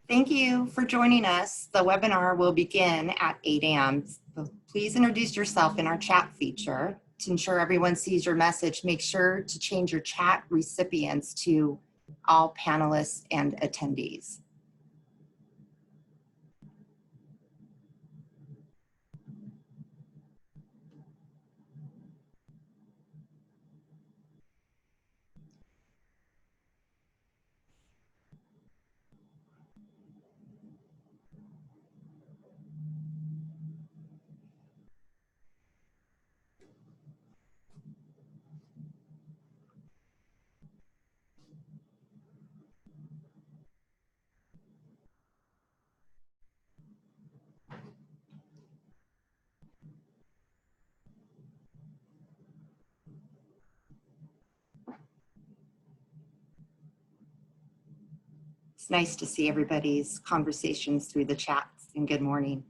Thank you for joining us. The webinar will begin at 8 a.m. So please introduce yourself in our chat feature. To ensure everyone sees your message, make sure to change your chat recipients to all panelists and attendees. It's nice to see everybody's conversations through the chats, and good morning.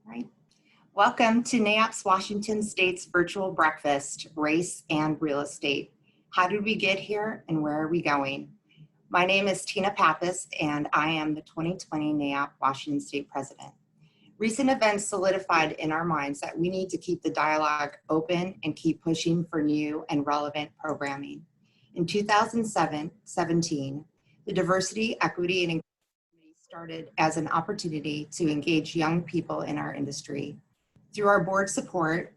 Right. Welcome to NAIOP's Washington State's virtual breakfast, Race and Real Estate. How did we get here and where are we going? My name is Tina Pappas and I am the 2020 NAIOP Washington State President. Recent events solidified in our minds that we need to keep the dialogue open and keep pushing for new and relevant programming. In 2017, the Diversity, Equity, and Inclusion Committee started as an opportunity to engage young people in our industry. Through our board support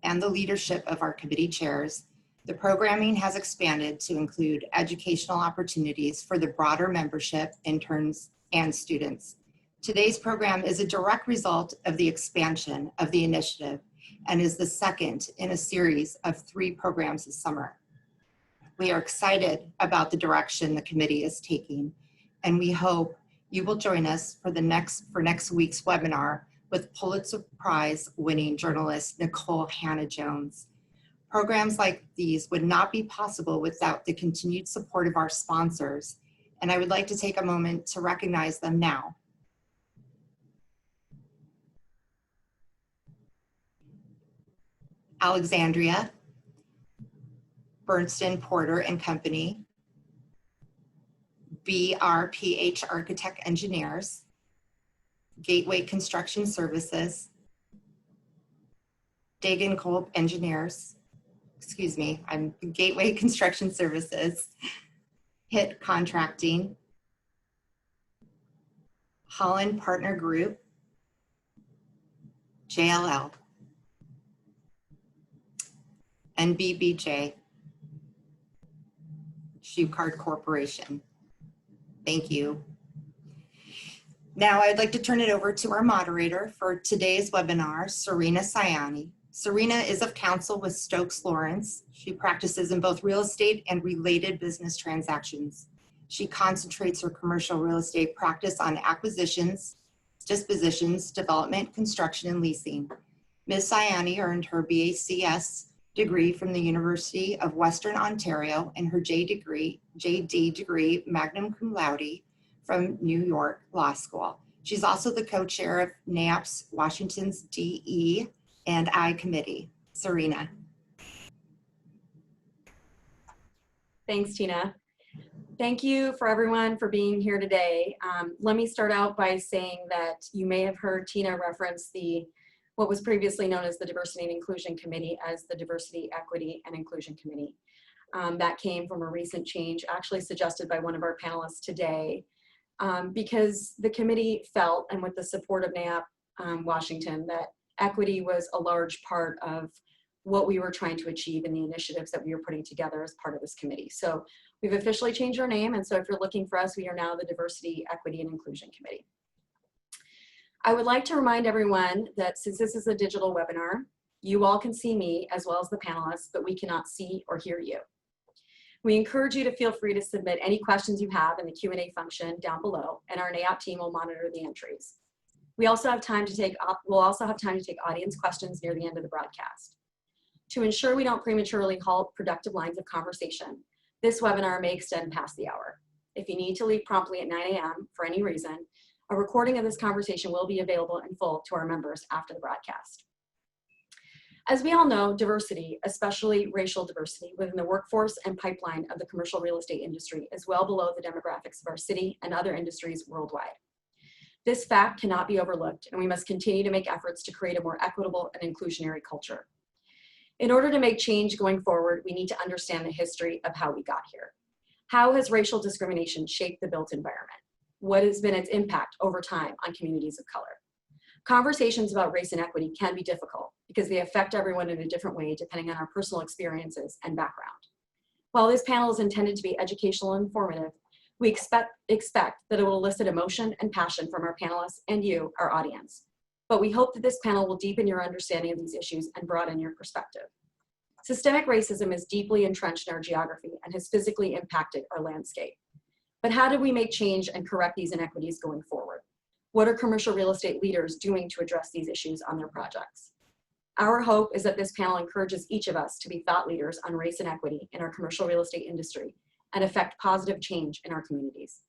and the leadership of our committee chairs, the programming has expanded to include educational opportunities for the broader membership, interns, and students. Today's program is a direct result of the expansion of the initiative and is the second in a series of 3 programs this summer. We are excited about the direction the committee is taking, and we hope you will join us for next week's webinar with Pulitzer Prize winning journalist Nicole Hannah-Jones. Programs like these would not be possible without the continued support of our sponsors, and I would like to take a moment to recognize them now. Alexandria, Bernstein Porter and Company, BRPH Architect Engineers, Gateway Construction Services, Dagan Kolb Engineers, I'm Gateway Construction Services, HIT Contracting, Holland Partner Group, JLL, and BBJ, Shoe Card Corporation. Thank you. Now I'd like to turn it over to our moderator for today's webinar, Serena Sayani. Serena is of counsel with Stokes Lawrence. She practices in both real estate and related business transactions. She concentrates her commercial real estate practice on acquisitions, dispositions, development, construction, and leasing. Ms. Sayani earned her BACS degree from the University of Western Ontario and her JD degree magna cum laude from New York Law School. She's also the co-chair of NAIOP's Washington's DE and I committee. Serena. Thanks, Tina. Thank you for everyone for being here today. Let me start out by saying that you may have heard Tina reference what was previously known as the Diversity and Inclusion Committee as the Diversity, Equity, and Inclusion Committee. That came from a recent change actually suggested by one of our panelists today, because the committee felt, and with the support of NAIOP Washington, that equity was a large part of what we were trying to achieve in the initiatives that we were putting together as part of this committee. So we've officially changed our name, and so if you're looking for us, we are now the Diversity, Equity, and Inclusion Committee. I would like to remind everyone that since this is a digital webinar, you all can see me as well as the panelists, but we cannot see or hear you. We encourage you to feel free to submit any questions you have in the Q&A function down below, and our NAIOP team will monitor the entries. We'll also have time to take audience questions near the end of the broadcast. To ensure we don't prematurely halt productive lines of conversation, this webinar may extend past the hour. If you need to leave promptly at 9 a.m. for any reason, a recording of this conversation will be available in full to our members after the broadcast. As we all know, diversity, especially racial diversity, within the workforce and pipeline of the commercial real estate industry is well below the demographics of our city and other industries worldwide. This fact cannot be overlooked, and we must continue to make efforts to create a more equitable and inclusionary culture. In order to make change going forward, we need to understand the history of how we got here. How has racial discrimination shaped the built environment? What has been its impact over time on communities of color? Conversations about race and equity can be difficult because they affect everyone in a different way depending on our personal experiences and background. While this panel is intended to be educational and informative, we expect that it will elicit emotion and passion from our panelists and you, our audience. But we hope that this panel will deepen your understanding of these issues and broaden your perspective. Systemic racism is deeply entrenched in our geography and has physically impacted our landscape. But how do we make change and correct these inequities going forward? What are commercial real estate leaders doing to address these issues on their projects? Our hope is that this panel encourages each of us to be thought leaders on race and equity in our commercial real estate industry and affect positive change in our communities.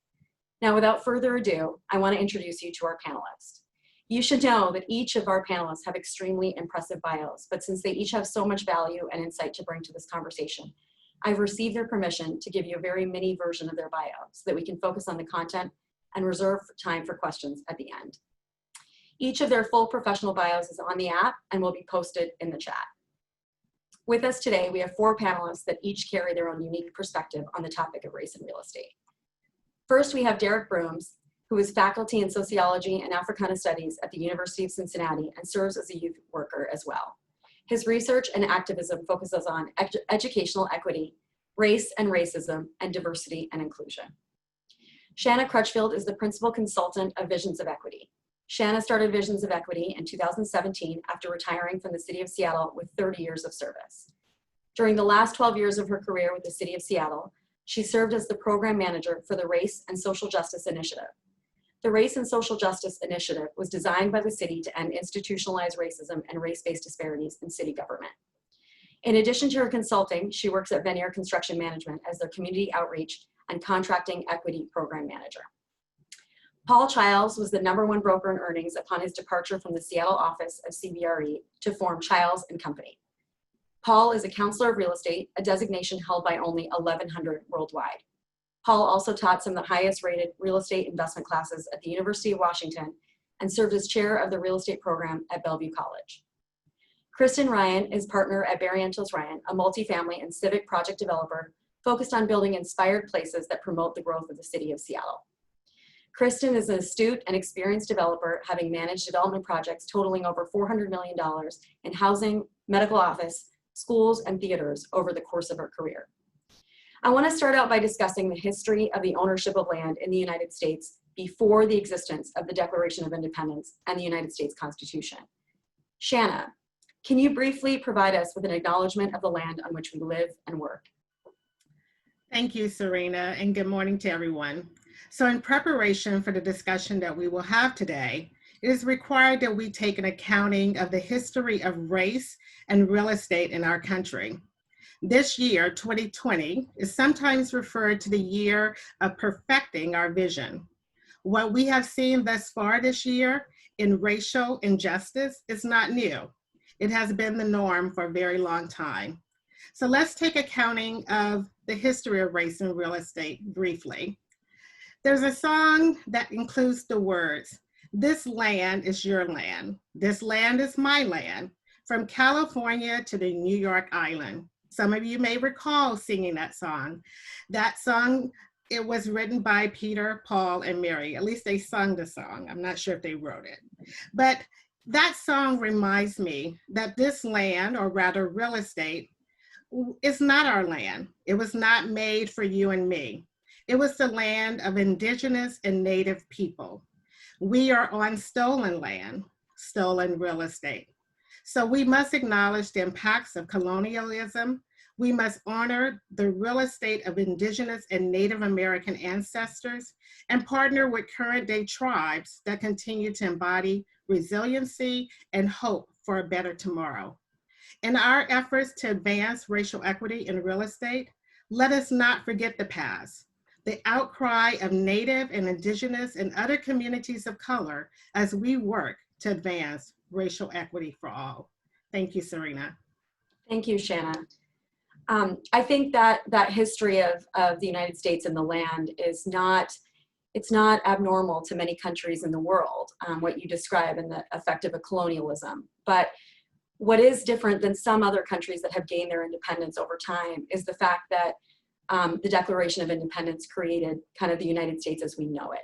Now, without further ado, I want to introduce you to our panelists. You should know that each of our panelists have extremely impressive bios, but since they each have so much value and insight to bring to this conversation, I've received their permission to give you a very mini version of their bio so that we can focus on the content and reserve time for questions at the end. Each of their full professional bios is on the app and will be posted in the chat. With us today, we have 4 panelists that each carry their own unique perspective on the topic of race and real estate. First, we have Derek Brooms, who is faculty in sociology and Africana studies at the University of Cincinnati and serves as a youth worker as well. His research and activism focuses on educational equity, race and racism, and diversity and inclusion. Shanna Crutchfield is the principal consultant of Visions of Equity. Shanna started Visions of Equity in 2017 after retiring from the City of Seattle with 30 years of service. During the last 12 years of her career with the City of Seattle, she served as the program manager for the Race and Social Justice Initiative. The Race and Social Justice Initiative was designed by the city to end institutionalized racism and race-based disparities in city government. In addition to her consulting, she works at Venier Construction Management as their community outreach and contracting equity program manager. Paul Childs was the #1 broker in earnings upon his departure from the Seattle office of CBRE to form Childs & Company. Paul is a counselor of real estate, a designation held by only 1,100 worldwide. Paul also taught some of the highest rated real estate investment classes at the University of Washington and served as chair of the real estate program at Bellevue College. Kristen Ryan is partner at Barrientos Ryan, a multifamily and civic project developer focused on building inspired places that promote the growth of the city of Seattle. Kristen is an astute and experienced developer, having managed development projects totaling over $400 million in housing, medical office, schools, and theaters over the course of her career. I want to start out by discussing the history of the ownership of land in the United States before the existence of the Declaration of Independence and the United States Constitution. Shanna, can you briefly provide us with an acknowledgement of the land on which we live and work? Thank you, Serena, and good morning to everyone. So in preparation for the discussion that we will have today, it is required that we take an accounting of the history of race and real estate in our country. This year, 2020, is sometimes referred to the year of perfecting our vision. What we have seen thus far this year in racial injustice is not new. It has been the norm for a very long time. So let's take accounting of the history of race and real estate briefly. There's a song that includes the words, "This land is your land. This land is my land. From California to the New York Island." Some of you may recall singing that song. That song, it was written by Peter, Paul, and Mary. At least they sung the song. I'm not sure if they wrote it. But that song reminds me that this land, or rather real estate, is not our land. It was not made for you and me. It was the land of indigenous and native people. We are on stolen land, stolen real estate. So we must acknowledge the impacts of colonialism. We must honor the real estate of indigenous and Native American ancestors and partner with current day tribes that continue to embody resiliency and hope for a better tomorrow. In our efforts to advance racial equity in real estate, let us not forget the past, the outcry of Native and Indigenous and other communities of color as we work to advance racial equity for all. Thank you, Serena. Thank you, Shanna. I think that history of the United States and the land is it's not abnormal to many countries in the world, what you describe in the effect of a colonialism. But what is different than some other countries that have gained their independence over time is the fact that the Declaration of Independence created kind of the United States as we know it.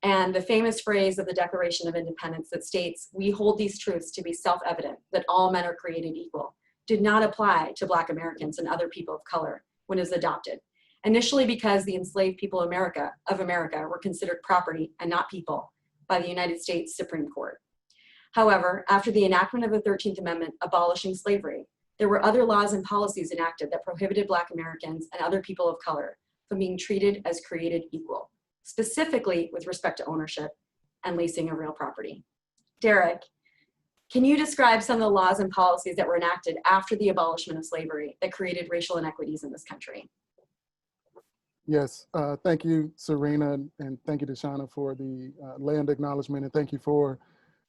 And the famous phrase of the Declaration of Independence that states, "We hold these truths to be self-evident, that all men are created equal," did not apply to Black Americans and other people of color when it was adopted. Initially because the enslaved people of America were considered property and not people by the United States Supreme Court. However, after the enactment of the 13th Amendment abolishing slavery, there were other laws and policies enacted that prohibited Black Americans and other people of color from being treated as created equal, specifically with respect to ownership and leasing of real property. Derek, can you describe some of the laws and policies that were enacted after the abolishment of slavery that created racial inequities in this country? Yes, thank you, Serena, and thank you to Shauna for the land acknowledgement, and thank you for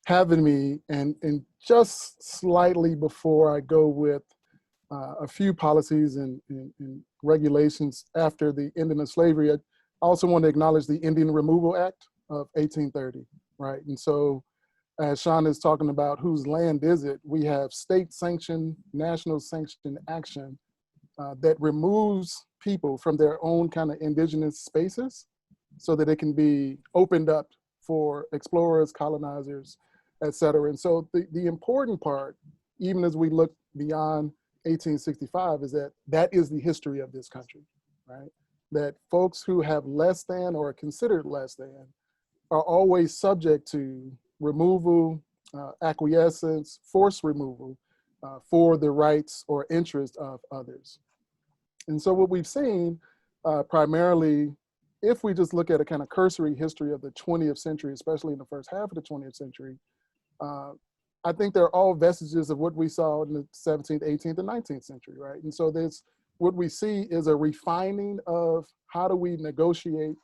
having me. And just slightly before I go with a few policies and regulations after the ending of slavery, I also want to acknowledge the Indian Removal Act of 1830, right? And so as Shauna is talking about whose land is it, we have state-sanctioned, national sanctioned action that removes people from their own kind of indigenous spaces so that it can be opened up for explorers, colonizers, et cetera. And so the important part, even as we look beyond 1865, is that that is the history of this country, right? That folks who have less than or are considered less than are always subject to removal, acquiescence, forced removal for the rights or interests of others. And so what we've seen primarily, if we just look at a kind of cursory history of the 20th century, especially in the first half of the 20th century, I think they're all vestiges of what we saw in the 17th, 18th, and 19th century, right? And so there's, what we see is a refining of how do we negotiate,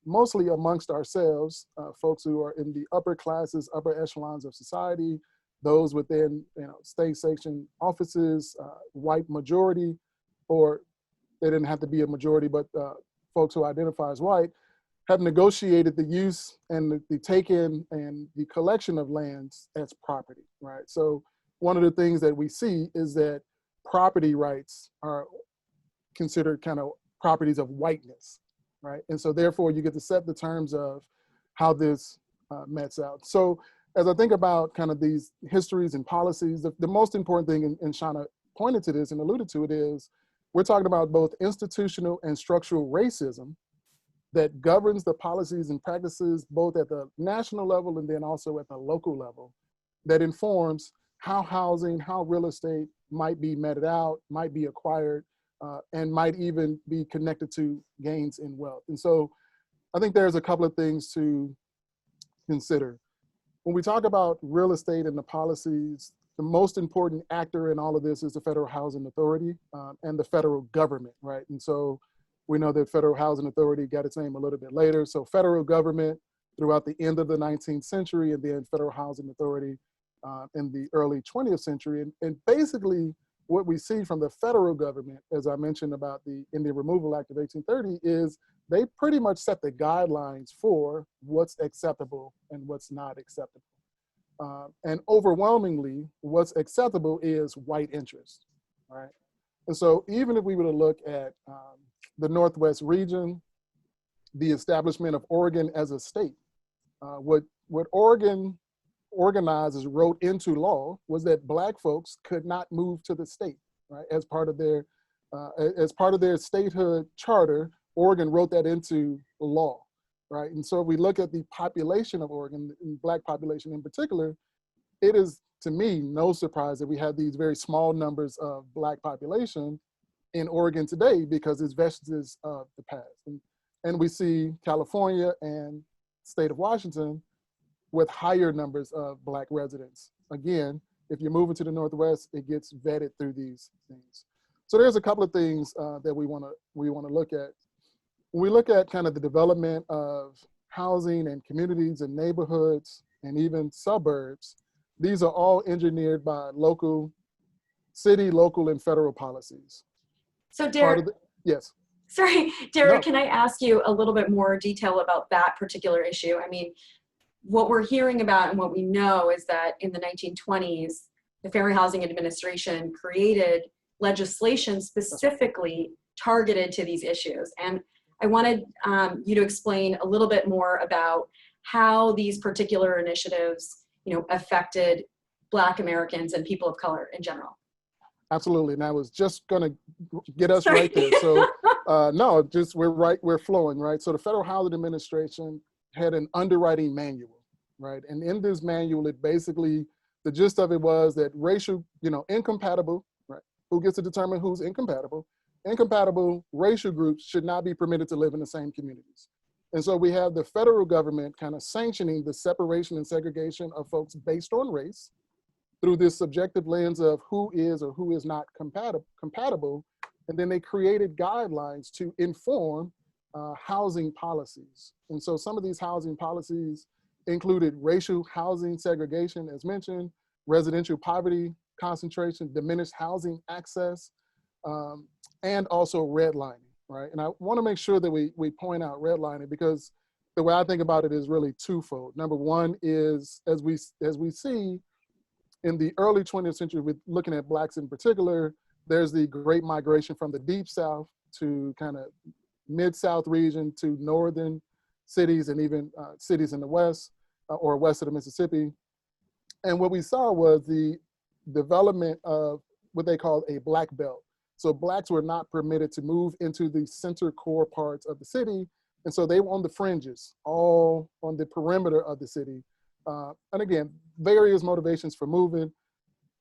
mostly amongst ourselves, folks who are in the upper classes, upper echelons of society, those within state-sanctioned offices, white majority, or they didn't have to be a majority, but folks who identify as white, have negotiated the use and the take-in and the collection of lands as property, right? So one of the things that we see is that property rights are considered kind of properties of whiteness, right? And so therefore you get to set the terms of how this mets out. So as I think about kind of these histories and policies, the most important thing, and Shauna pointed to this and alluded to it, is we're talking about both institutional and structural racism that governs the policies and practices both at the national level and then also at the local level, that informs how housing, how real estate might be meted out, might be acquired, and might even be connected to gains in wealth. And so I think there's a couple of things to consider. When we talk about real estate and the policies, the most important actor in all of this is the Federal Housing Authority and the federal government, right? And so we know that Federal Housing Authority got its name a little bit later. So federal government throughout the end of the 19th century, and then Federal Housing Authority in the early 20th century. And basically what we see from the federal government, as I mentioned about the Indian Removal Act of 1830, is they pretty much set the guidelines for what's acceptable and what's not acceptable. And overwhelmingly, what's acceptable is white interest, right? And so even if we were to look at the Northwest region, the establishment of Oregon as a state, what Oregon organizers wrote into law was that Black folks could not move to the state, right? As part of their statehood charter, Oregon wrote that into law, right? And so if we look at the population of Oregon, the Black population in particular, it is, to me, no surprise that we have these very small numbers of Black population in Oregon today because it's vestiges of the past. And we see California and state of Washington with higher numbers of Black residents. Again, if you're moving to the Northwest, it gets vetted through these things. So there's a couple of things that we want to look at. When we look at kind of the development of housing and communities and neighborhoods and even suburbs, these are all engineered by city, local, and federal policies. So Derek, yes. Sorry, Derek, No. Can I ask you a little bit more detail about that particular issue? I mean, what we're hearing about and what we know is that in the 1920s, the Fair Housing Administration created legislation specifically targeted to these issues. And I wanted you to explain a little bit more about how these particular initiatives, affected Black Americans and people of color in general. Absolutely, and I was just gonna get us right there. So no, we're flowing, right? So the Federal Housing Administration had an underwriting manual, right? And in this manual, it basically, the gist of it was that racial, incompatible, right? Who gets to determine who's incompatible? Incompatible racial groups should not be permitted to live in the same communities. And so we have the federal government kind of sanctioning the separation and segregation of folks based on race through this subjective lens of who is or who is not compatible. And then they created guidelines to inform housing policies. And so some of these housing policies included racial housing segregation, as mentioned, residential poverty concentration, diminished housing access, and also redlining, right? And I want to make sure that we point out redlining because the way I think about it is really twofold. Number one is, as we see in the early 20th century, with looking at Blacks in particular, there's the great migration from the deep South to kind of mid-South region to northern cities and even cities in the West or west of the Mississippi. And what we saw was the development of what they called a Black belt. So Blacks were not permitted to move into the center core parts of the city. And so they were on the fringes, all on the perimeter of the city. And again, various motivations for moving.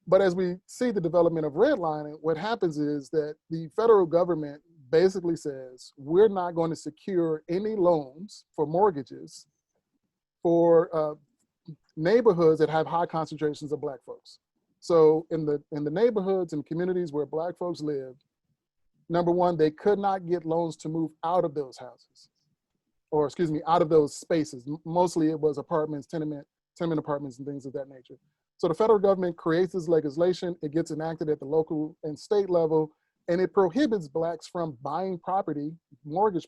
But as we see the development of redlining, what happens is that the federal government basically says, we're not going to secure any loans for mortgages for neighborhoods that have high concentrations of Black folks. So in the neighborhoods and communities where Black folks lived, number one, they could not get loans to move out of those houses, or excuse me, out of those spaces. Mostly it was apartments, tenement apartments and things of that nature. So the federal government creates this legislation, it gets enacted at the local and state level, and it prohibits Blacks from buying property, mortgage,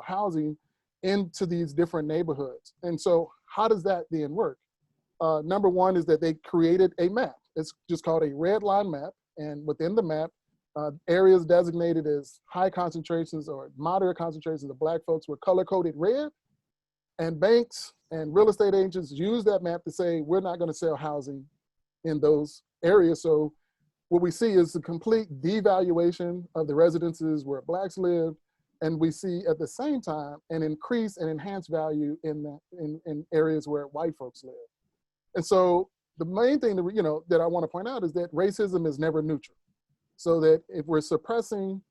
housing into these different neighborhoods. And so how does that then work? Number one is that they created a map. It's just called a red line map. And within the map, areas designated as high concentrations or moderate concentrations of Black folks were color-coded red. And banks and real estate agents use that map to say, we're not going to sell housing in those areas. So what we see is a complete devaluation of the residences where Blacks live. And we see at the same time an increase and enhanced value in areas where white folks live. And so the main thing that, that I want to point out is that racism is never neutral. So that if we're suppressing,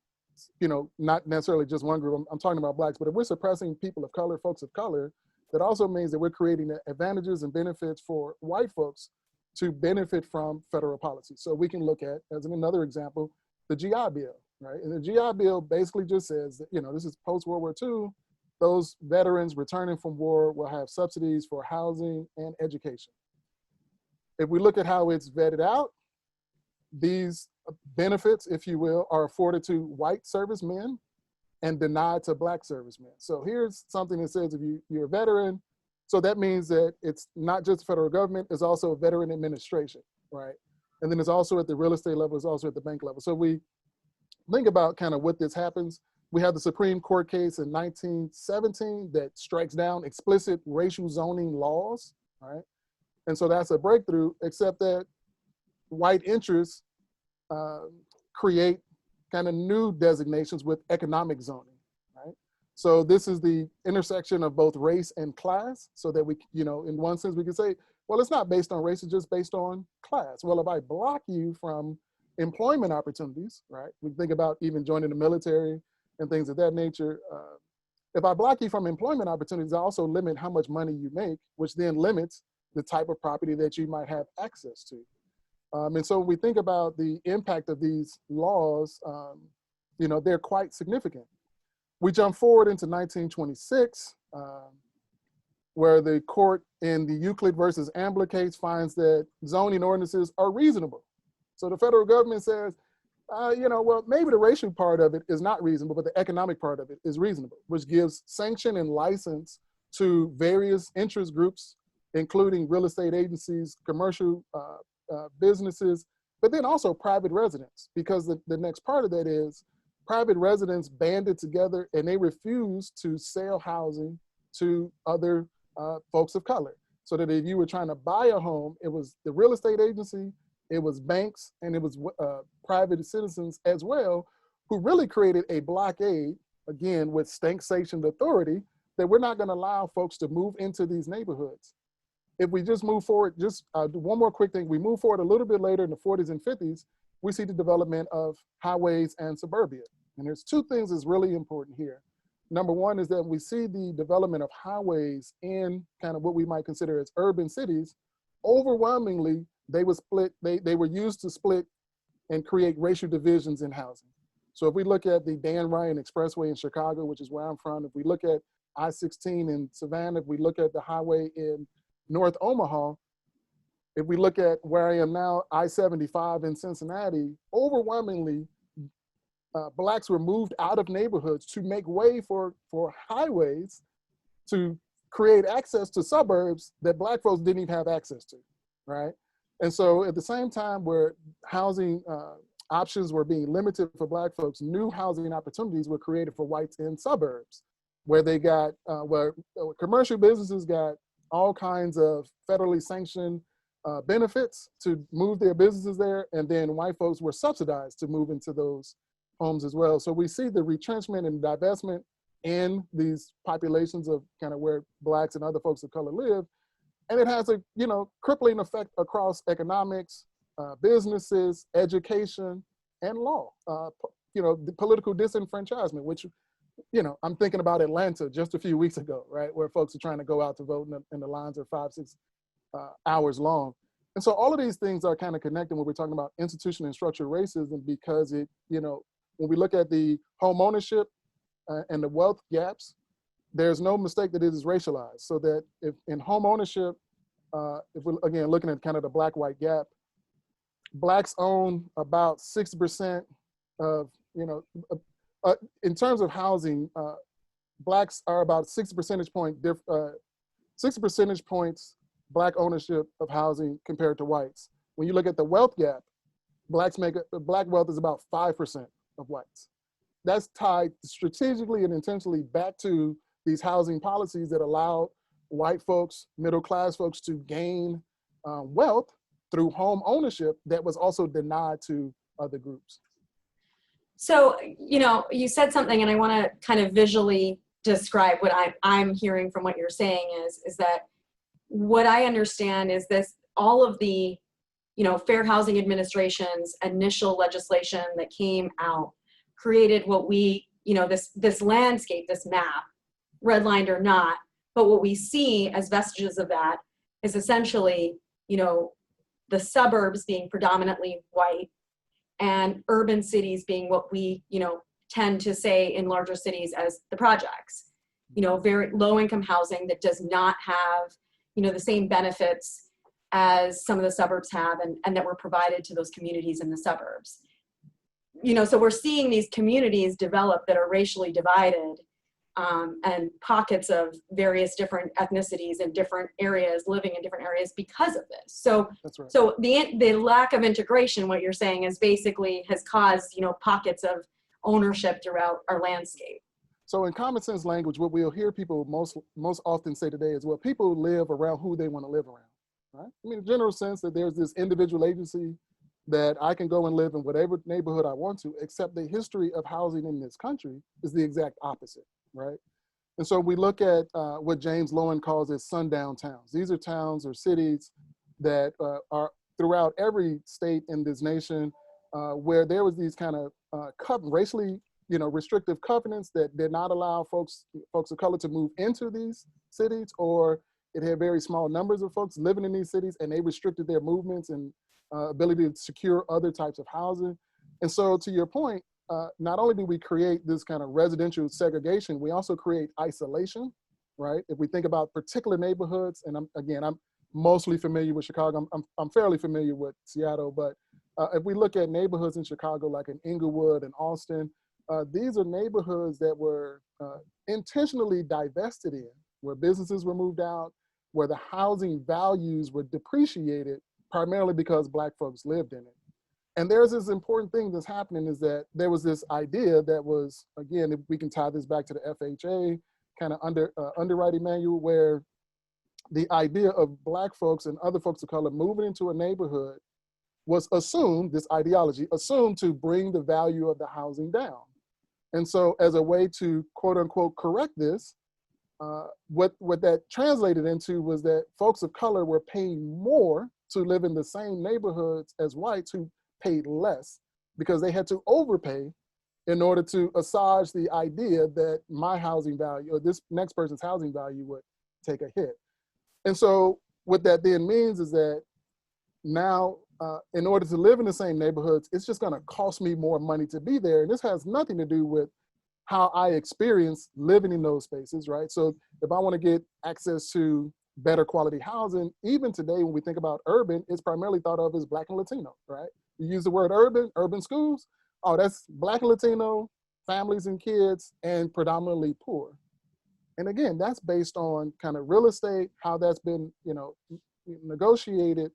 not necessarily just one group, I'm talking about Blacks, but if we're suppressing people of color, folks of color, that also means that we're creating advantages and benefits for white folks to benefit from federal policy. So we can look at, as another example, the GI Bill, right? And the GI Bill basically just says that, this is post-World War II, those veterans returning from war will have subsidies for housing and education. If we look at how it's vetted out, these benefits, if you will, are afforded to white servicemen and denied to black servicemen. So here's something that says if you're a veteran, so that means that it's not just the federal government, it's also veteran administration, right? And then it's also at the real estate level, it's also at the bank level. So we think about kind of what this happens. We have the Supreme Court case in 1917 that strikes down explicit racial zoning laws, right? And so that's a breakthrough, except that white interests create kind of new designations with economic zoning, right? So this is the intersection of both race and class, so that we, you know, in one sense we can say, well, it's not based on race, it's just based on class. Well, if I block you from employment opportunities, right? We think about even joining the military and things of that nature. If I block you from employment opportunities, I also limit how much money you make, which then limits the type of property that you might have access to. And so when we think about the impact of these laws, you know, they're quite significant. We jump forward into 1926, where the court in the Euclid versus Ambler case finds that zoning ordinances are reasonable. So the federal government says, you know, well, maybe the racial part of it is not reasonable, but the economic part of it is reasonable, which gives sanction and license to various interest groups, including real estate agencies, commercial businesses, but then also private residents, because the next part of that is private residents banded together and they refused to sell housing to other folks of color. So that if you were trying to buy a home, it was the real estate agency, it was banks, and it was private citizens as well, who really created a blockade, again, with state-sanctioned authority, that we're not gonna allow folks to move into these neighborhoods. If we just move forward, just do one more quick thing. We move forward a little bit later in the 40s and 50s, we see the development of highways and suburbia. And there's two things that's really important here. Number one is that we see the development of highways in kind of what we might consider as urban cities. Overwhelmingly, they were used to split and create racial divisions in housing. So if we look at the Dan Ryan Expressway in Chicago, which is where I'm from, if we look at I-16 in Savannah, if we look at the highway in North Omaha, if we look at where I am now, I-75 in Cincinnati, overwhelmingly, Blacks were moved out of neighborhoods to make way for highways to create access to suburbs that Black folks didn't even have access to, right? And so at the same time where housing options were being limited for Black folks, new housing opportunities were created for whites in suburbs, where they got, where commercial businesses got all kinds of federally sanctioned benefits to move their businesses there, and then white folks were subsidized to move into those homes as well. So we see the retrenchment and divestment in these populations of kind of where Blacks and other folks of color live, and it has a, you know, crippling effect across economics, businesses, education, and law. You know, the political disenfranchisement, which, you know, I'm thinking about Atlanta just a few weeks ago, right, where folks are trying to go out to vote and the lines are 5-6 hours long. And so all of these things are kind of connected when we're talking about institutional and structural racism, because it, you know, when we look at the home ownership and the wealth gaps, there's no mistake that it is racialized. So that if in home ownership, if we're again looking at kind of the Black-white gap, Blacks own about 6% of, you know, in terms of housing, Blacks are about 6 percentage points Black ownership of housing compared to whites. When you look at the wealth gap, Black wealth is about 5% of whites. That's tied strategically and intentionally back to these housing policies that allowed white folks, middle-class folks, to gain wealth through home ownership that was also denied to other groups. So, you know, you said something, and I want to kind of visually describe what I'm hearing from what you're saying is that what I understand is this, all of the, you know, Fair Housing Administration's initial legislation that came out created what we, you know, this landscape, this map, redlined or not, but what we see as vestiges of that is essentially, you know, the suburbs being predominantly white and urban cities being what we, you know, tend to say in larger cities as the projects, you know, very low income housing that does not have, you know, the same benefits as some of the suburbs have and that were provided to those communities in the suburbs. so we're seeing these communities develop that are racially divided, and pockets of various different ethnicities in different areas, living in different areas because of this. So, That's right. so the lack of integration, what you're saying, is basically has caused, pockets of ownership throughout our landscape. So in common sense language, what we'll hear people most often say today is, well, people live around who they want to live around, right? I mean, in general sense that there's this individual agency that I can go and live in whatever neighborhood I want to, except the history of housing in this country is the exact opposite, right? And so we look at what James Loewen calls as sundown towns. These are towns or cities that are throughout every state in this nation where there was these kind of racially restrictive covenants that did not allow folks of color to move into these cities, or it had very small numbers of folks living in these cities, and they restricted their movements and ability to secure other types of housing. And so to your point, not only do we create this kind of residential segregation, we also create isolation, right? If we think about particular neighborhoods, and I'm mostly familiar with Chicago, I'm fairly familiar with Seattle, but if we look at neighborhoods in Chicago, like in Inglewood and Austin, these are neighborhoods that were intentionally divested in, where businesses were moved out, where the housing values were depreciated primarily because Black folks lived in it. And there's this important thing that's happening, is that there was this idea that was, again, if we can tie this back to the FHA kind of underwriting manual, where the idea of Black folks and other folks of color moving into a neighborhood was assumed, this ideology, assumed to bring the value of the housing down. And so as a way to quote unquote correct this, what that translated into was that folks of color were paying more to live in the same neighborhoods as whites who paid less, because they had to overpay in order to assuage the idea that my housing value or this next person's housing value would take a hit. And so what that then means is that now, in order to live in the same neighborhoods, it's just gonna cost me more money to be there. And this has nothing to do with how I experience living in those spaces, right? So if I wanna get access to better quality housing, even today when we think about urban, it's primarily thought of as Black and Latino, right? You use the word urban schools, oh, that's Black and Latino, families and kids, and predominantly poor. And again, that's based on kind of real estate, how that's been, negotiated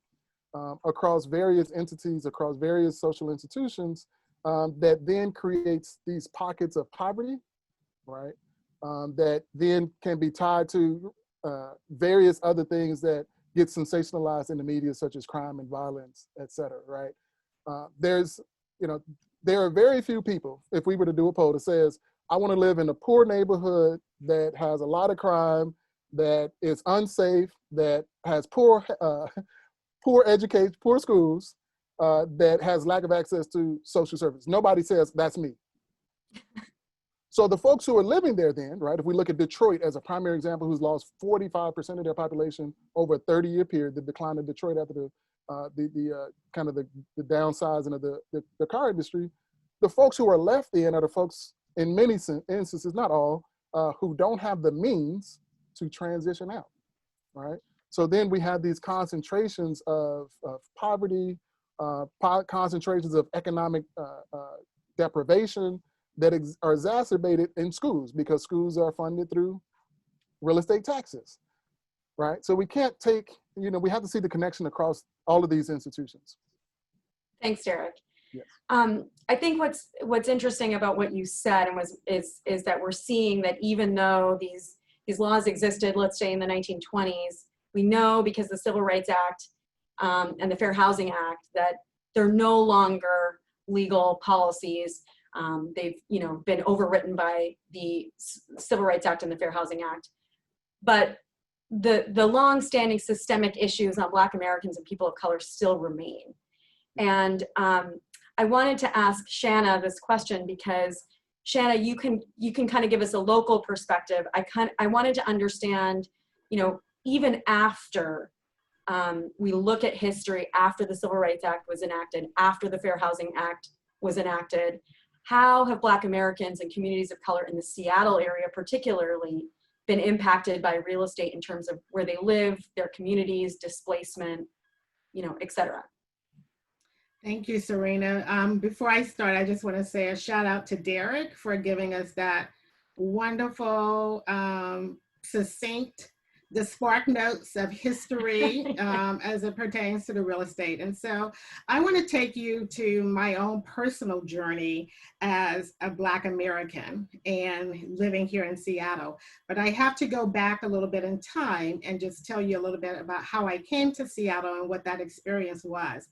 across various entities, across various social institutions, that then creates these pockets of poverty, right? That then can be tied to various other things that get sensationalized in the media, such as crime and violence, et cetera, right? There are very few people, if we were to do a poll that says, I want to live in a poor neighborhood that has a lot of crime, that is unsafe, that has poor education, poor schools, that has lack of access to social service. Nobody says, that's me. So the folks who are living there then, right, if we look at Detroit as a primary example, who's lost 45% of their population over a 30-year period, the decline of Detroit after the downsizing of the car industry, the folks who are left in are the folks, in many instances, not all, who don't have the means to transition out, right? So then we have these concentrations of poverty, concentrations of economic deprivation that are exacerbated in schools, because schools are funded through real estate taxes, right? So we can't take, we have to see the connection across all of these institutions. Thanks, Derek. Yes. I think what's interesting about what you said is that we're seeing that even though these laws existed, let's say in the 1920s, we know because the Civil Rights Act and the Fair Housing Act that they're no longer legal policies. They've been overwritten by the Civil Rights Act and the Fair Housing Act. But the long-standing systemic issues on Black Americans and people of color still remain. And I wanted to ask Shanna this question because Shanna, you can kind of give us a local perspective. I wanted to understand, even after we look at history, after the Civil Rights Act was enacted, after the Fair Housing Act was enacted, how have Black Americans and communities of color in the Seattle area particularly been impacted by real estate in terms of where they live, their communities, displacement, et cetera? Thank you, Serena. Before I start, I just want to say a shout out to Derek for giving us that wonderful, succinct, the spark notes of history as it pertains to the real estate. And so I want to take you to my own personal journey as a Black American and living here in Seattle. But I have to go back a little bit in time and just tell you a little bit about how I came to Seattle and what that experience was.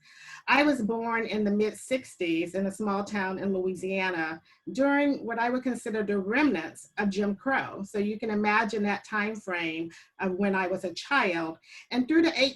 I was born in the mid-60s in a small town in Louisiana during what I would consider the remnants of Jim Crow. So you can imagine that time frame of when I was a child. And through the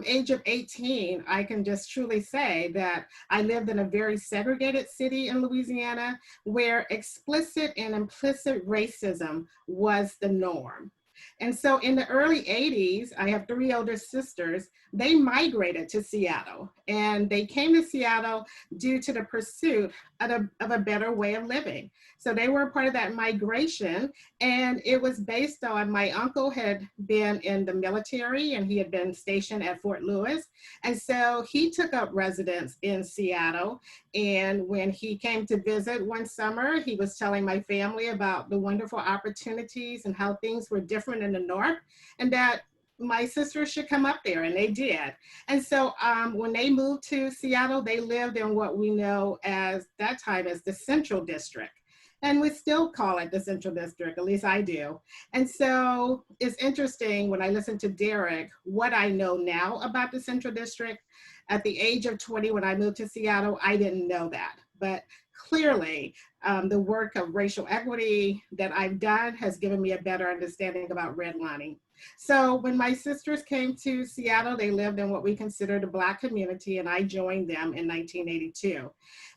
age of 18, I can just truly say that I lived in a very segregated city in Louisiana where explicit and implicit racism was the norm. And so in the early 80s, I have 3 older sisters, they migrated to Seattle, and they came to Seattle due to the pursuit of a better way of living. So they were a part of that migration, and it was based on my uncle had been in the military and he had been stationed at Fort Lewis. And so he took up residence in Seattle. And when he came to visit one summer, he was telling my family about the wonderful opportunities and how things were different in the North, and that my sisters should come up there, and they did. And so when they moved to Seattle, they lived in what we know as that time as the Central District. And we still call it the Central District, at least I do. And so it's interesting when I listen to Derek, what I know now about the Central District. At the age of 20, when I moved to Seattle, I didn't know that. But clearly, the work of racial equity that I've done has given me a better understanding about redlining. So when my sisters came to Seattle, they lived in what we consider the Black community, and I joined them in 1982.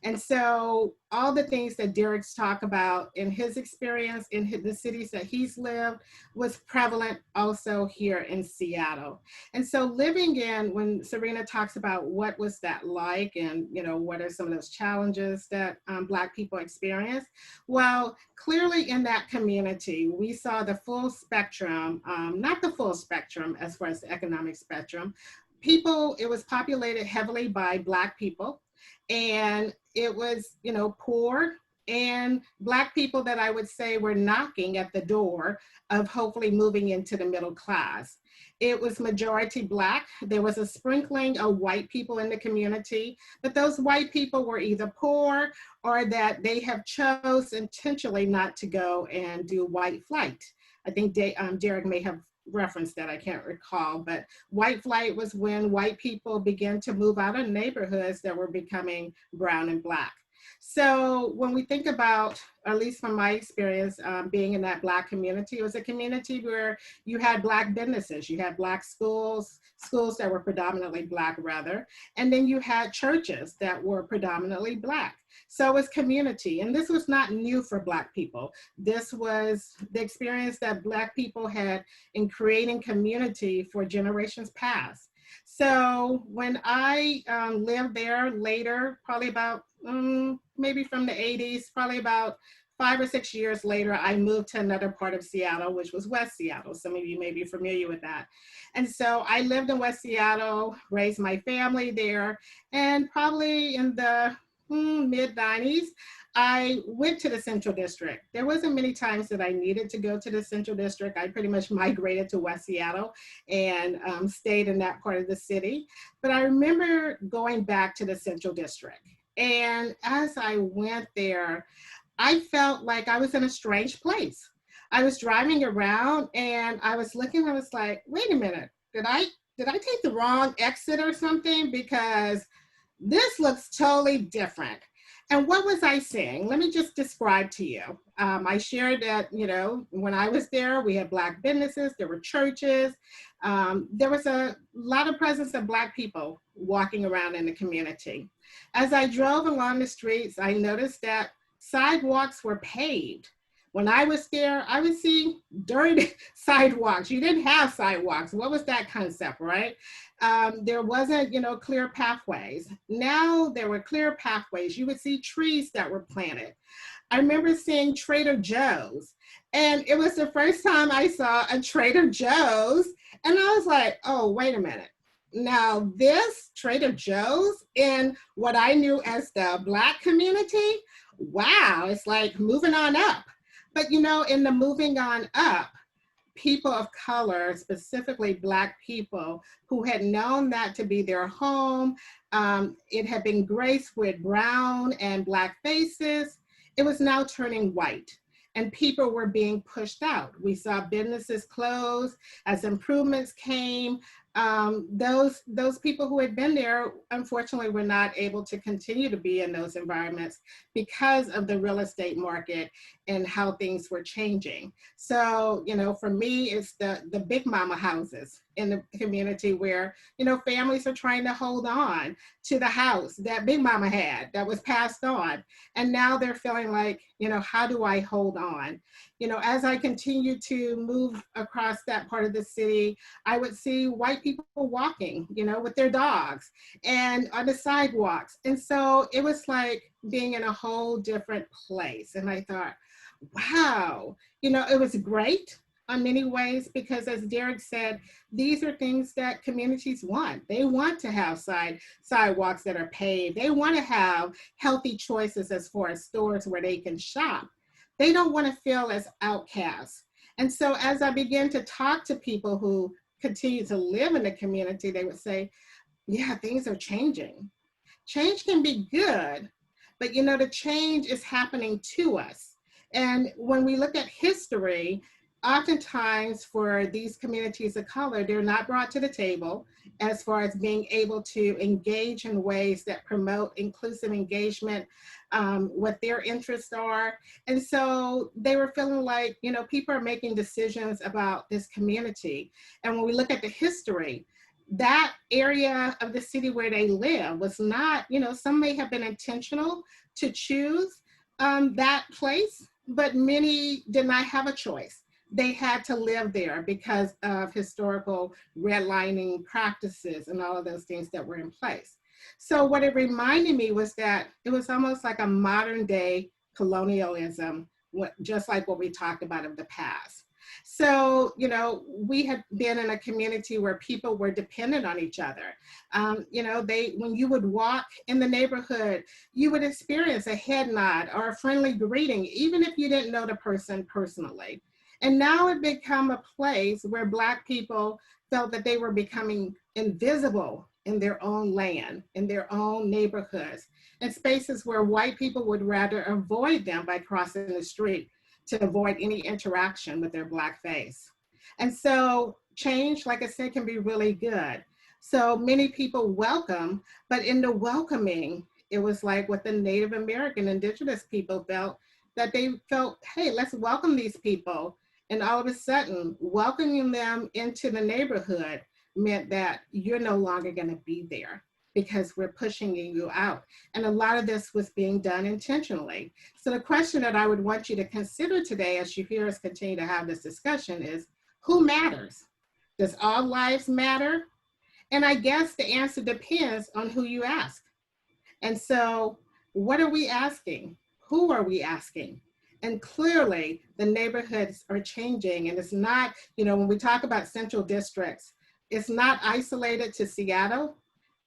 And so all the things that Derek's talked about in his experience in the cities that he's lived was prevalent also here in Seattle. And so living in, when Serena talks about what was that like and, you know, what are some of those challenges that Black people experience, well, clearly in that community, we saw the full spectrum, not the full spectrum as far as the economic spectrum. It was populated heavily by Black people, and it was, you know, poor and Black people that I would say were knocking at the door of hopefully moving into the middle class. It was majority Black. There was a sprinkling of white people in the community, but those white people were either poor or that they have chose intentionally not to go and do white flight. I think Derek may have referenced that, I can't recall, but white flight was when white people began to move out of neighborhoods that were becoming brown and Black. So when we think about, or at least from my experience being in that Black community, it was a community where you had Black businesses, you had Black schools that were predominantly Black rather, and then you had churches that were predominantly Black. So it was community, and this was not new for Black people. This was the experience that Black people had in creating community for generations past. So when I lived there later, probably about maybe from the 80s, probably about 5 or 6 years later, I moved to another part of Seattle, which was West Seattle. Some of you may be familiar with that. And so I lived in West Seattle, raised my family there, and probably in the mid-90s, I went to the Central District. There wasn't many times that I needed to go to the Central District. I pretty much migrated to West Seattle and stayed in that part of the city. But I remember going back to the Central District. And as I went there, I felt like I was in a strange place. I was driving around and I was looking, I was like, wait a minute, did I take the wrong exit or something? Because this looks totally different. And what was I seeing? Let me just describe to you. I shared that, you know, when I was there, we had Black businesses, there were churches. There was a lot of presence of Black people walking around in the community. As I drove along the streets, I noticed that sidewalks were paved. When I was there, I would see dirty sidewalks. You didn't have sidewalks. What was that concept, right? There wasn't, you know, clear pathways. Now there were clear pathways. You would see trees that were planted. I remember seeing Trader Joe's, and it was the first time I saw a Trader Joe's, and I was like, oh, wait a minute. Now this Trader Joe's in what I knew as the Black community, wow, it's like moving on up. But you know, in the moving on up, people of color, specifically Black people who had known that to be their home, it had been graced with brown and Black faces, it was now turning white. And people were being pushed out. We saw businesses close as improvements came. Those people who had been there, unfortunately, were not able to continue to be in those environments because of the real estate market and how things were changing. So, you know, for me, it's the big mama houses in the community where, you know, families are trying to hold on to the house that big mama had that was passed on. And now they're feeling like, you know, how do I hold on? You know, as I continue to move across that part of the city, I would see white people walking, you know, with their dogs and on the sidewalks. And so it was like being in a whole different place. And I thought, wow, you know, it was great in many ways because, as Derek said, these are things that communities want. They want to have sidewalks that are paved. They want to have healthy choices as far as stores where they can shop. They don't want to feel as outcasts. And so as I began to talk to people who continue to live in the community, they would say, yeah, things are changing. Change can be good, but you know, the change is happening to us. And when we look at history, oftentimes for these communities of color, they're not brought to the table as far as being able to engage in ways that promote inclusive engagement, what their interests are. And so they were feeling like, you know, people are making decisions about this community. And when we look at the history, that area of the city where they live was not, you know, some may have been intentional to choose that place, but many did not have a choice. They had to live there because of historical redlining practices and all of those things that were in place. So what it reminded me was that it was almost like a modern day colonialism, just like what we talked about of the past. So, you know, we had been in a community where people were dependent on each other. You know, when you would walk in the neighborhood, you would experience a head nod or a friendly greeting, even if you didn't know the person personally. And now it became a place where Black people felt that they were becoming invisible in their own land, in their own neighborhoods, and spaces where white people would rather avoid them by crossing the street to avoid any interaction with their Black face. And so change, like I said, can be really good. So many people welcome, but in the welcoming, it was like what the Native American indigenous people felt, that they felt, hey, let's welcome these people. And all of a sudden, welcoming them into the neighborhood meant that you're no longer going to be there because we're pushing you out. And a lot of this was being done intentionally. So the question that I would want you to consider today as you hear us continue to have this discussion is, who matters? Does all lives matter? And I guess the answer depends on who you ask. And so what are we asking? Who are we asking? And clearly the neighborhoods are changing, and it's not, you know, when we talk about central districts, it's not isolated to Seattle.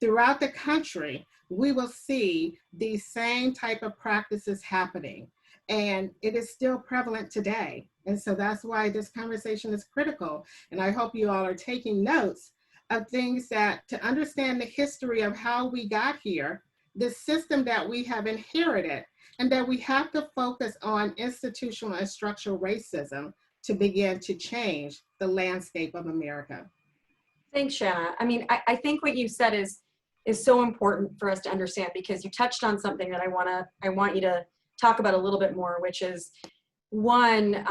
Throughout the country, we will see these same type of practices happening, and it is still prevalent today. And so that's why this conversation is critical. And I hope you all are taking notes of things that, to understand the history of how we got here, the system that we have inherited, and that we have to focus on institutional and structural racism to begin to change the landscape of America. Thanks, Shanna. I mean, I think what you said is so important for us to understand, because you touched on something that I want you to talk about a little bit more, which is one,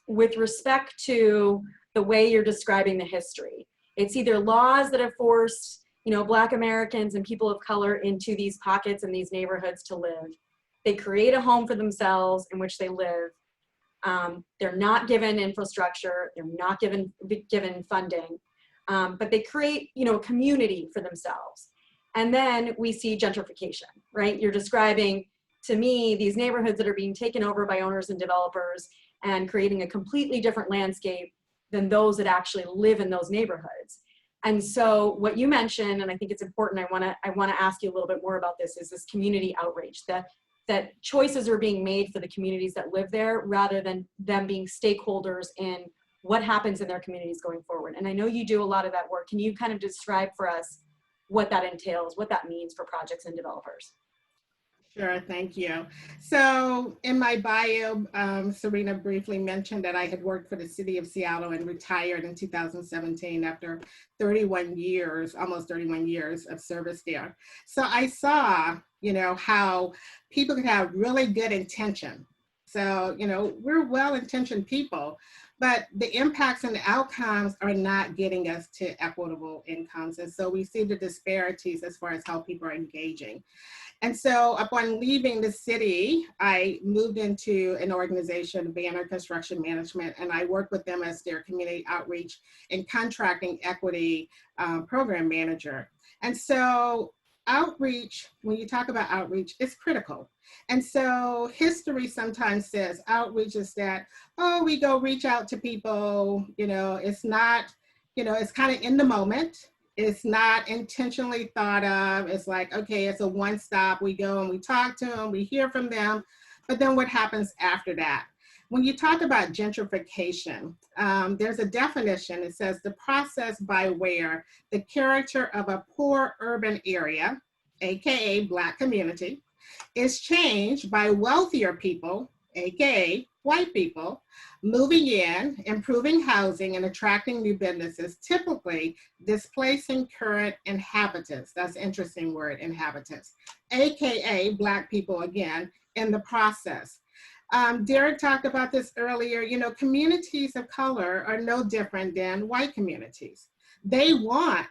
with respect to the way you're describing the history. It's either laws that have forced, you know, Black Americans and people of color into these pockets and these neighborhoods to live. They create a home for themselves in which they live. They're not given infrastructure. They're not given funding, but they create, you know, a community for themselves. And then we see gentrification, right? You're describing to me these neighborhoods that are being taken over by owners and developers and creating a completely different landscape than those that actually live in those neighborhoods. And so what you mentioned, and I think it's important, I want to ask you a little bit more about this, is this community outreach, that choices are being made for the communities that live there rather than them being stakeholders in what happens in their communities going forward. And I know you do a lot of that work. Can you kind of describe for us what that entails, what that means for projects and developers? Sure, thank you. So in my bio, Serena briefly mentioned that I had worked for the city of Seattle and retired in 2017 after 31 years, almost 31 years of service there. So I saw, how people could have really good intention. So, we're well-intentioned people, but the impacts and the outcomes are not getting us to equitable incomes. And so we see the disparities as far as how people are engaging. And so upon leaving the city, I moved into an organization, Banner Construction Management, and I worked with them as their community outreach and contracting equity program manager. And so outreach, when you talk about outreach, is critical. And so history sometimes says outreach is that, oh, we go reach out to people, it's not, it's kind of in the moment. It's not intentionally thought of. It's like, okay, it's a one stop. We go and we talk to them, we hear from them, but then what happens after that? When you talk about gentrification, there's a definition. It says the process by where the character of a poor urban area, AKA Black community, is changed by wealthier people, AKA white people, moving in, improving housing, and attracting new businesses, typically displacing current inhabitants. That's an interesting word, inhabitants, AKA Black people again, in the process. Derek talked about this earlier, communities of color are no different than white communities. They want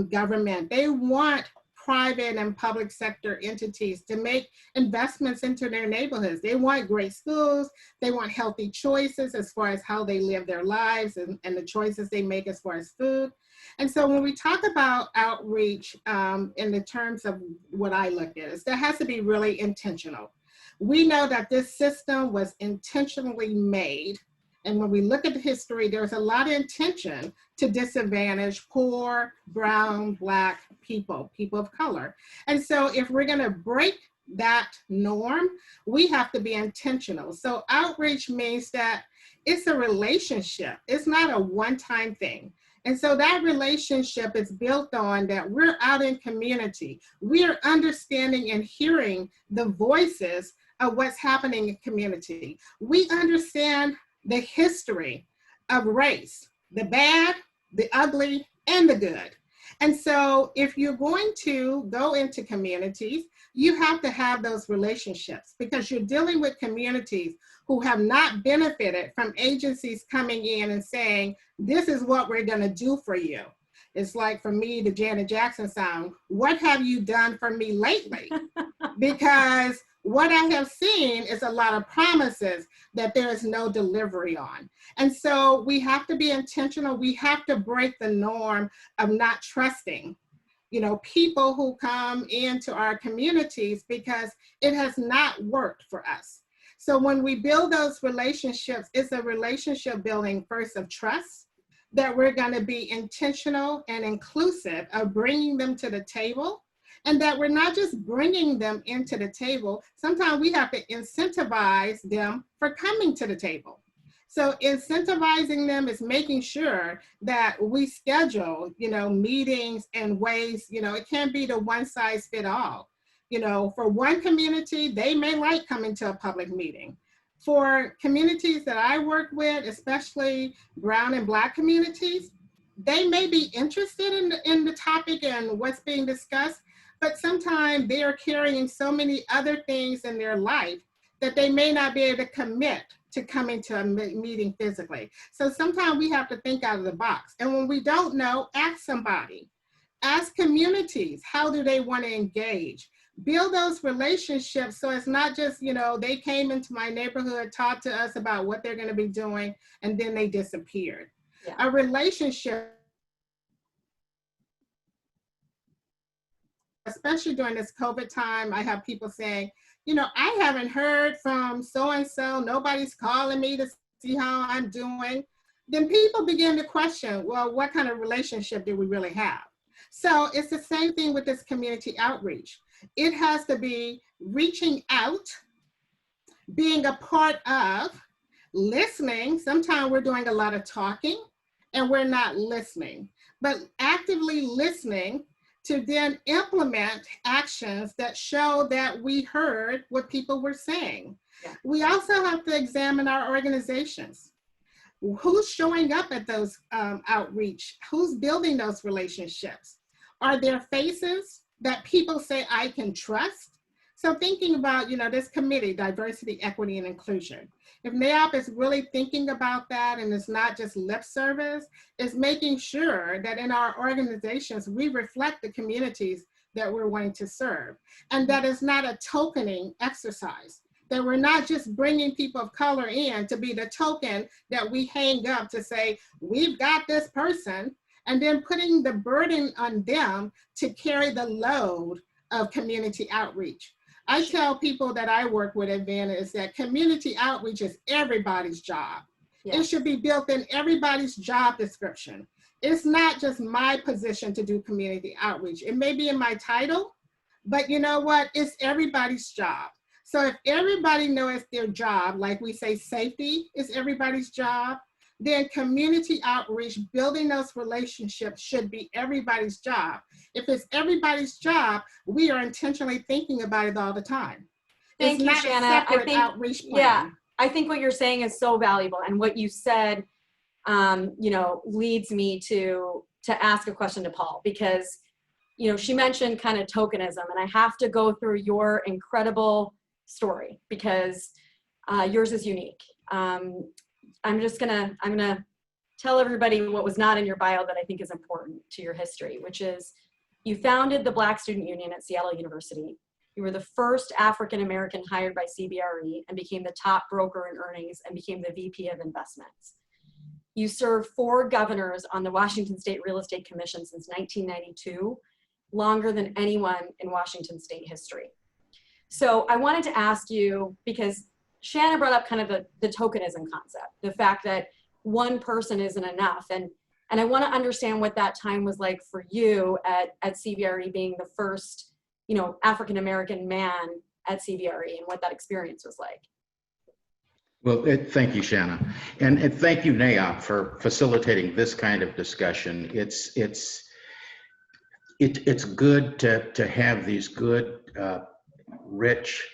government, they want private and public sector entities to make investments into their neighborhoods. They want great schools, they want healthy choices as far as how they live their lives and the choices they make as far as food. And so when we talk about outreach in the terms of what I look at, is that has to be really intentional. We know that this system was intentionally made. And when we look at the history, there's a lot of intention to disadvantage poor, brown, Black people, people of color. And so if we're gonna break that norm, we have to be intentional. So outreach means that it's a relationship. It's not a one-time thing. And so that relationship is built on that we're out in community. We are understanding and hearing the voices of what's happening in community. We understand the history of race, the bad, the ugly, and the good. And so if you're going to go into communities, you have to have those relationships because you're dealing with communities who have not benefited from agencies coming in and saying, this is what we're gonna do for you. It's like for me, the Janet Jackson song, what have you done for me lately? Because what I have seen is a lot of promises that there is no delivery on. And so we have to be intentional. We have to break the norm of not trusting, people who come into our communities because it has not worked for us. So when we build those relationships, it's a relationship building first of trust, that we're going to be intentional and inclusive of bringing them to the table. And that we're not just bringing them into the table. Sometimes we have to incentivize them for coming to the table. So incentivizing them is making sure that we schedule, meetings and ways, it can't be the one size fit all. For one community, they may like coming to a public meeting. For communities that I work with, especially brown and Black communities, they may be interested in the topic and what's being discussed, but sometimes they are carrying so many other things in their life that they may not be able to commit to coming to a meeting physically. So sometimes we have to think out of the box. And when we don't know, ask somebody. Ask communities, how do they want to engage? Build those relationships so it's not just, they came into my neighborhood, talked to us about what they're going to be doing, and then they disappeared. Yeah. A relationship, especially during this COVID time, I have people saying, I haven't heard from so-and-so, nobody's calling me to see how I'm doing. then people begin to question, well, what kind of relationship do we really have? So it's the same thing with this community outreach. It has to be reaching out, being a part of, listening. Sometimes we're doing a lot of talking and we're not listening, but actively listening to then implement actions that show that we heard what people were saying. Yeah. We also have to examine our organizations. Who's showing up at those outreach? Who's building those relationships? Are there faces that people say I can trust? So thinking about, this committee, diversity, equity, and inclusion. If NAIOP is really thinking about that and it's not just lip service, it's making sure that in our organizations, we reflect the communities that we're wanting to serve. And that is not a tokening exercise, that we're not just bringing people of color in to be the token that we hang up to say, we've got this person, and then putting the burden on them to carry the load of community outreach. I tell people that I work with at Vantage that community outreach is everybody's job. Yeah. It should be built in everybody's job description. It's not just my position to do community outreach. It may be in my title, but you know what? It's everybody's job. So if everybody knows their job, like we say safety is everybody's job, then community outreach, building those relationships should be everybody's job. If it's everybody's job, we are intentionally thinking about it all the time. Thank you, Shanna. I think, outreach plan. Yeah, I think what you're saying is so valuable, and what you said, leads me to ask a question to Paul, because, she mentioned kind of tokenism, and I have to go through your incredible story because yours is unique. I'm gonna tell everybody what was not in your bio that I think is important to your history, which is you founded the Black Student Union at Seattle University. You were the first African-American hired by CBRE and became the top broker in earnings and became the VP of investments. You served 4 governors on the Washington State Real Estate Commission since 1992, longer than anyone in Washington State history. So I wanted to ask you, because Shanna brought up kind of the tokenism concept, the fact that one person isn't enough. And I want to understand what that time was like for you at CBRE, being the first, African-American man at CBRE, and what that experience was like. Well, thank you, Shanna. And thank you, NAIOP, for facilitating this kind of discussion. It's good to have these good, rich,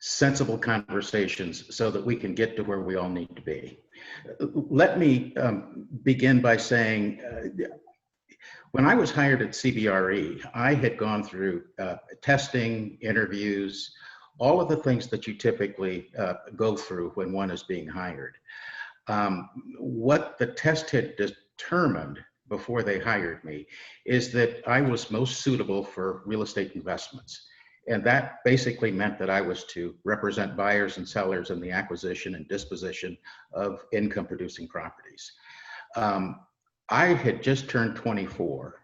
sensible conversations so that we can get to where we all need to be. Let me begin by saying, when I was hired at CBRE, I had gone through testing, interviews, all of the things that you typically go through when one is being hired. What the test had determined before they hired me is that I was most suitable for real estate investments. And that basically meant that I was to represent buyers and sellers in the acquisition and disposition of income producing properties. I had just turned 24.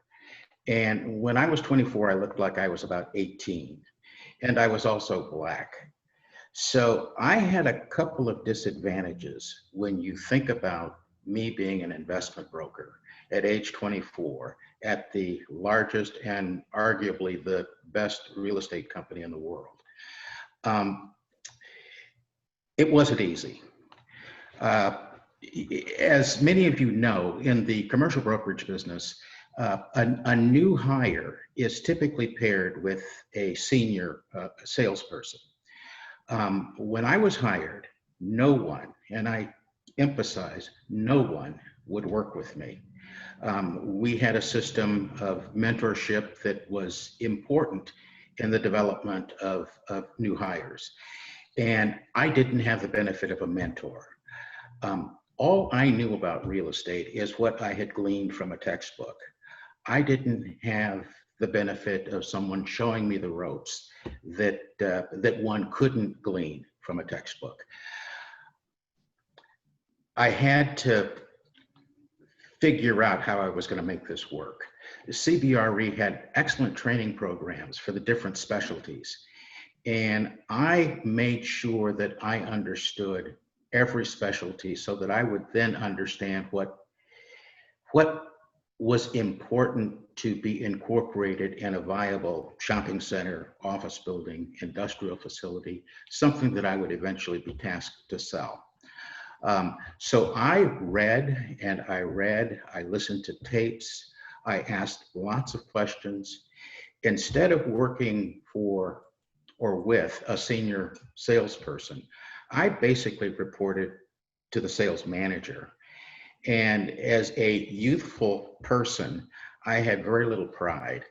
And when I was 24, I looked like I was about 18. And I was also Black. So I had a couple of disadvantages when you think about me being an investment broker at age 24 at the largest and arguably the best real estate company in the world. It wasn't easy. As many of you know, in the commercial brokerage business, a new hire is typically paired with a senior salesperson. When I was hired, no one, and I emphasize, no one would work with me. We had a system of mentorship that was important in the development of new hires. And I didn't have the benefit of a mentor. All I knew about real estate is what I had gleaned from a textbook. I didn't have the benefit of someone showing me the ropes that one couldn't glean from a textbook. I had to figure out how I was going to make this work. CBRE had excellent training programs for the different specialties. And I made sure that I understood every specialty so that I would then understand what was important to be incorporated in a viable shopping center, office building, industrial facility, something that I would eventually be tasked to sell. So I read and I read, I listened to tapes, I asked lots of questions. Instead of working for or with a senior salesperson, I basically reported to the sales manager. And as a youthful person, I had very little pride.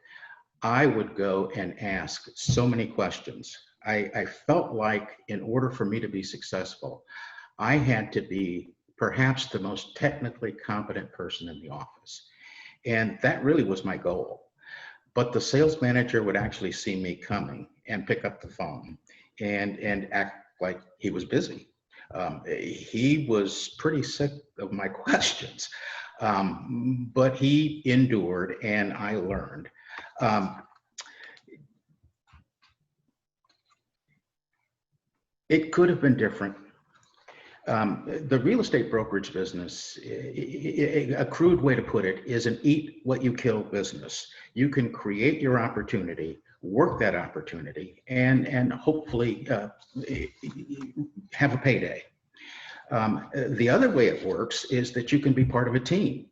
I would go and ask so many questions. I felt like in order for me to be successful, I had to be perhaps the most technically competent person in the office. And that really was my goal. But the sales manager would actually see me coming and pick up the phone and act like he was busy. He was pretty sick of my questions, but he endured and I learned. It could have been different. The real estate brokerage business, a crude way to put it, is an eat what you kill business. You can create your opportunity, work that opportunity, and hopefully have a payday. The other way it works is that you can be part of a team.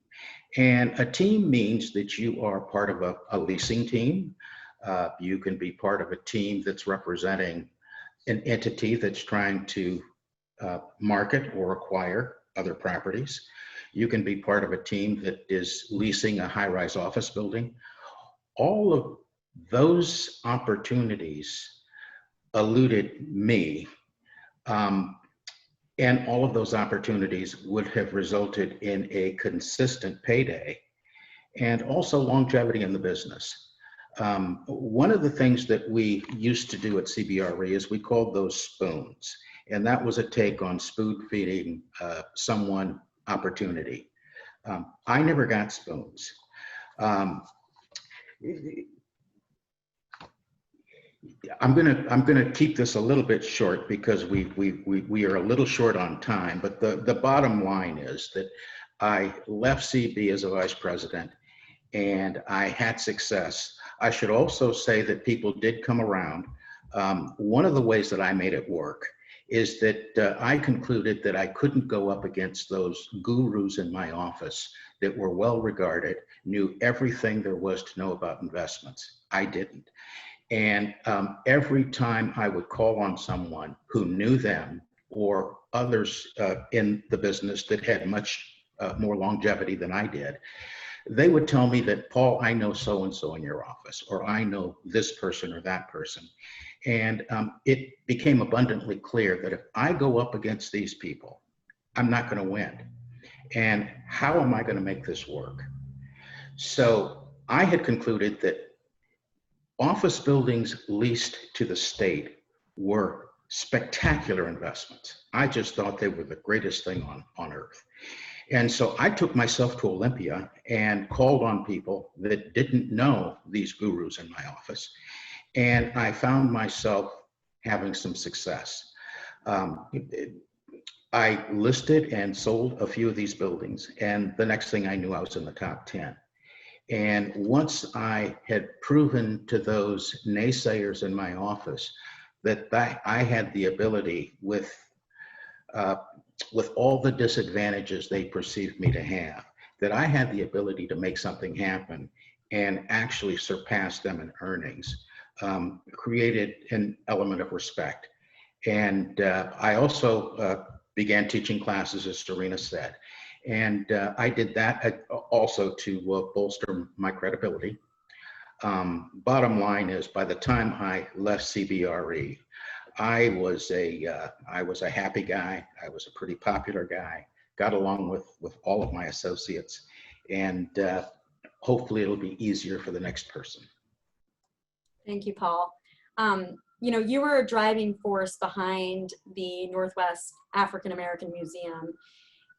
And a team means that you are part of a leasing team. You can be part of a team that's representing an entity that's trying to market or acquire other properties. You can be part of a team that is leasing a high-rise office building. All of those opportunities eluded me, and all of those opportunities would have resulted in a consistent payday and also longevity in the business. One of the things that we used to do at CBRE is we called those spoons. And that was a take on spoon feeding someone opportunity. I never got spoons. I'm gonna keep this a little bit short because we are a little short on time. But the bottom line is that I left CB as a vice president, and I had success. I should also say that people did come around. One of the ways that I made it work is that I concluded that I couldn't go up against those gurus in my office that were well regarded, knew everything there was to know about investments. I didn't. And every time I would call on someone who knew them or others in the business that had much more longevity than I did, they would tell me that, Paul, I know so-and-so in your office, or I know this person or that person. And it became abundantly clear that if I go up against these people, I'm not going to win. And how am I going to make this work? So I had concluded that office buildings leased to the state were spectacular investments. I just thought they were the greatest thing on earth. And so I took myself to Olympia and called on people that didn't know these gurus in my office. And I found myself having some success. I listed and sold a few of these buildings, and the next thing I knew, I was in the top 10. And once I had proven to those naysayers in my office that I had the ability, with all the disadvantages they perceived me to have, that I had the ability to make something happen and actually surpass them in earnings, created an element of respect. And I also began teaching classes, as Serena said. And I did that also to bolster my credibility. Bottom line is, by the time I left CBRE, I was a happy guy. I was a pretty popular guy, got along with all of my associates, and hopefully it'll be easier for the next person. Thank you, Paul. You know, you were a driving force behind the Northwest African American Museum.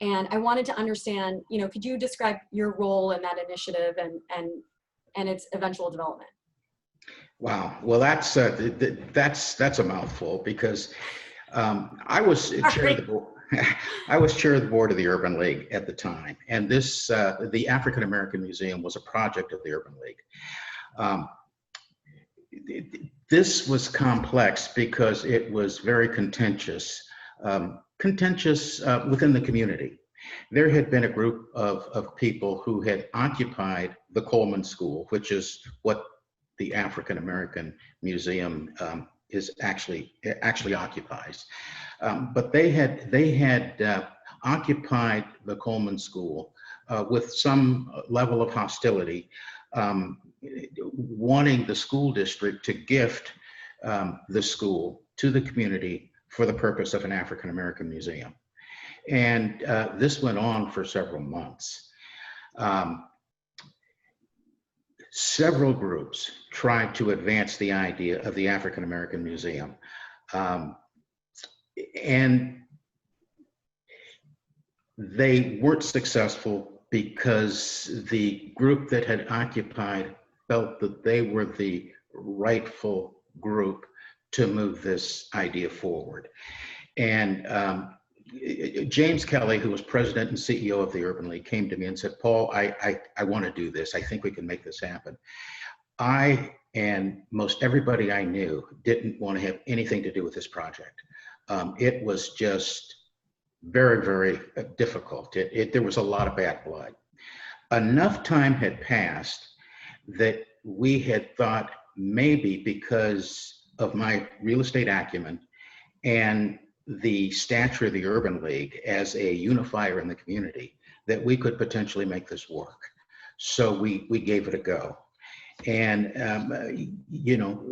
And I wanted to understand, you know, could you describe your role in that initiative and its eventual development? Wow, well, that's a mouthful, because I was chair of the board. I was chair of the board of the Urban League at the time, and this, the African American Museum was a project of the Urban League. This was complex because it was very contentious, within the community. There had been a group of people who had occupied the Coleman School, which is what the African American Museum is actually occupies. But they had occupied the Coleman School with some level of hostility, wanting the school district to gift the school to the community for the purpose of an African American museum. And this went on for several months. Several groups tried to advance the idea of the African American Museum. And they weren't successful because the group that had occupied felt that they were the rightful group to move this idea forward. And James Kelly, who was president and CEO of the Urban League, came to me and said, Paul, I want to do this. I think we can make this happen. I and most everybody I knew didn't want to have anything to do with this project. It was just very, very difficult. There was a lot of bad blood. Enough time had passed that we had thought maybe because of my real estate acumen and the stature of the Urban League as a unifier in the community, that we could potentially make this work. So we gave it a go. And, you know,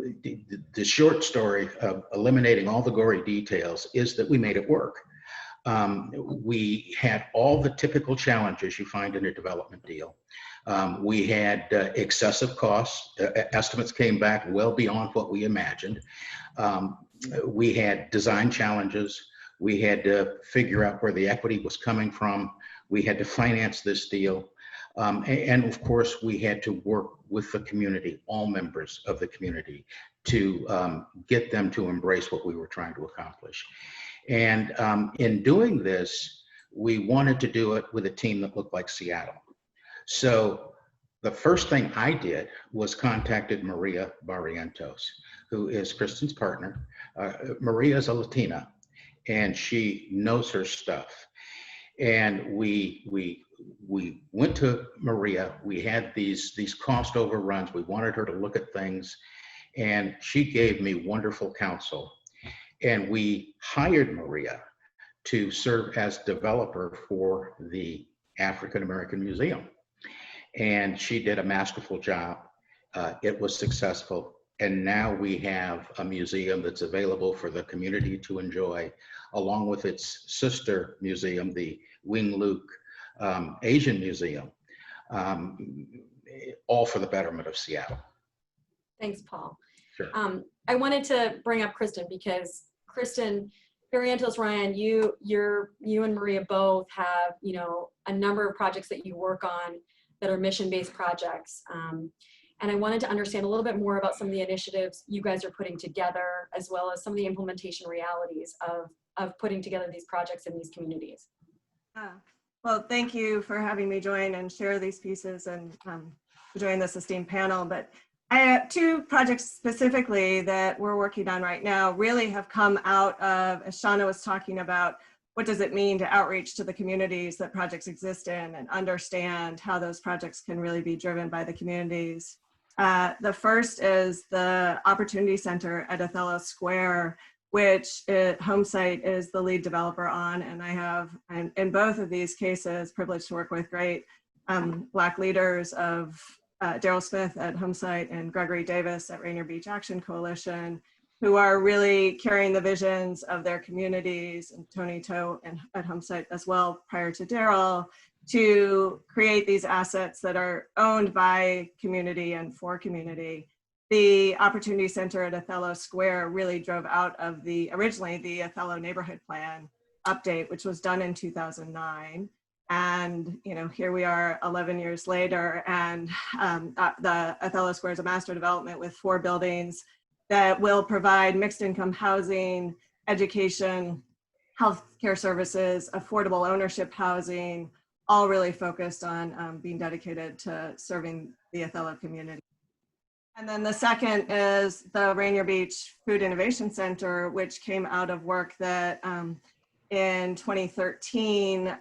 the short story of eliminating all the gory details is that we made it work. We had all the typical challenges you find in a development deal. We had excessive costs. Estimates came back well beyond what we imagined. We had design challenges. We had to figure out where the equity was coming from. We had to finance this deal. And of course, we had to work with the community, all members of the community, to get them to embrace what we were trying to accomplish. And in doing this, we wanted to do it with a team that looked like Seattle. So the first thing I did was contacted Maria Barrientos, who is Kristen's partner. Maria is a Latina, and she knows her stuff. And we went to Maria. We had these cost overruns. We wanted her to look at things, and she gave me wonderful counsel. And we hired Maria to serve as developer for the African American Museum. And she did a masterful job. It was successful. And now we have a museum that's available for the community to enjoy, along with its sister museum, the Wing Luke Asian Museum, all for the betterment of Seattle. Thanks, Paul. Sure. I wanted to bring up Kristen because Kristen, Barrientos, Ryan, you and Maria both have, you know, a number of projects that you work on that are mission-based projects. And I wanted to understand a little bit more about some of the initiatives you guys are putting together, as well as some of the implementation realities of putting together these projects in these communities. Well, thank you for having me join and share these pieces and join this esteemed panel. But I have two projects specifically that we're working on right now really have come out of, as Shauna was talking about, what does it mean to outreach to the communities that projects exist in and understand how those projects can really be driven by the communities. The first is the Opportunity Center at Othello Square, which Homesite is the lead developer on. And I have, in both of these cases, privileged to work with great Black leaders of Daryl Smith at Homesite and Gregory Davis at Rainier Beach Action Coalition, who are really carrying the visions of their communities, and Tony Toe at Homesite as well, prior to Daryl, to create these assets that are owned by community and for community. The Opportunity Center at Othello Square really drove out of originally the Othello Neighborhood Plan update, which was done in 2009. And, you know, here we are 11 years later, and the Othello Square is a master development with 4 buildings that will provide mixed income housing, education, healthcare services, affordable ownership housing, all really focused on being dedicated to serving the Othello community. And then the second is the Rainier Beach Food Innovation Center, which came out of work that in 2013,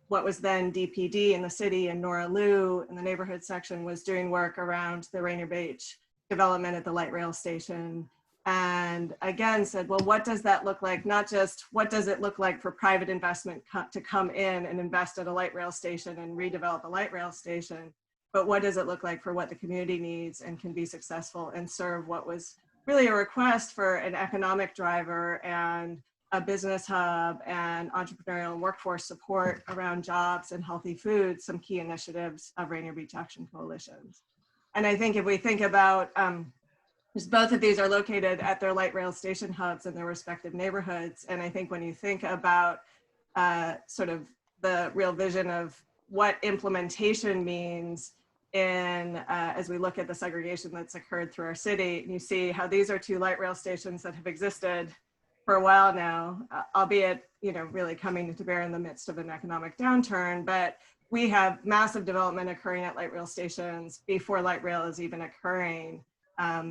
what was then DPD in the city and Nora Liu in the neighborhood section was doing work around the Rainier Beach development at the light rail station. And again said, well, what does that look like? Not just what does it look like for private investment to come in and invest at a light rail station and redevelop a light rail station, but what does it look like for what the community needs and can be successful and serve what was really a request for an economic driver and a business hub and entrepreneurial and workforce support around jobs and healthy food, some key initiatives of Rainier Beach Action Coalitions. And I think if we think about, both of these are located at their light rail station hubs in their respective neighborhoods. And I think when you think about sort of the real vision of what implementation means in, as we look at the segregation that's occurred through our city, you see how these are two light rail stations that have existed for a while now, albeit, really coming to bear in the midst of an economic downturn, but we have massive development occurring at light rail stations before light rail is even occurring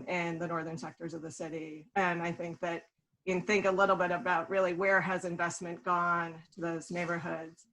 in the northern sectors of the city. And I think that you can think a little bit about really where has investment gone to those neighborhoods.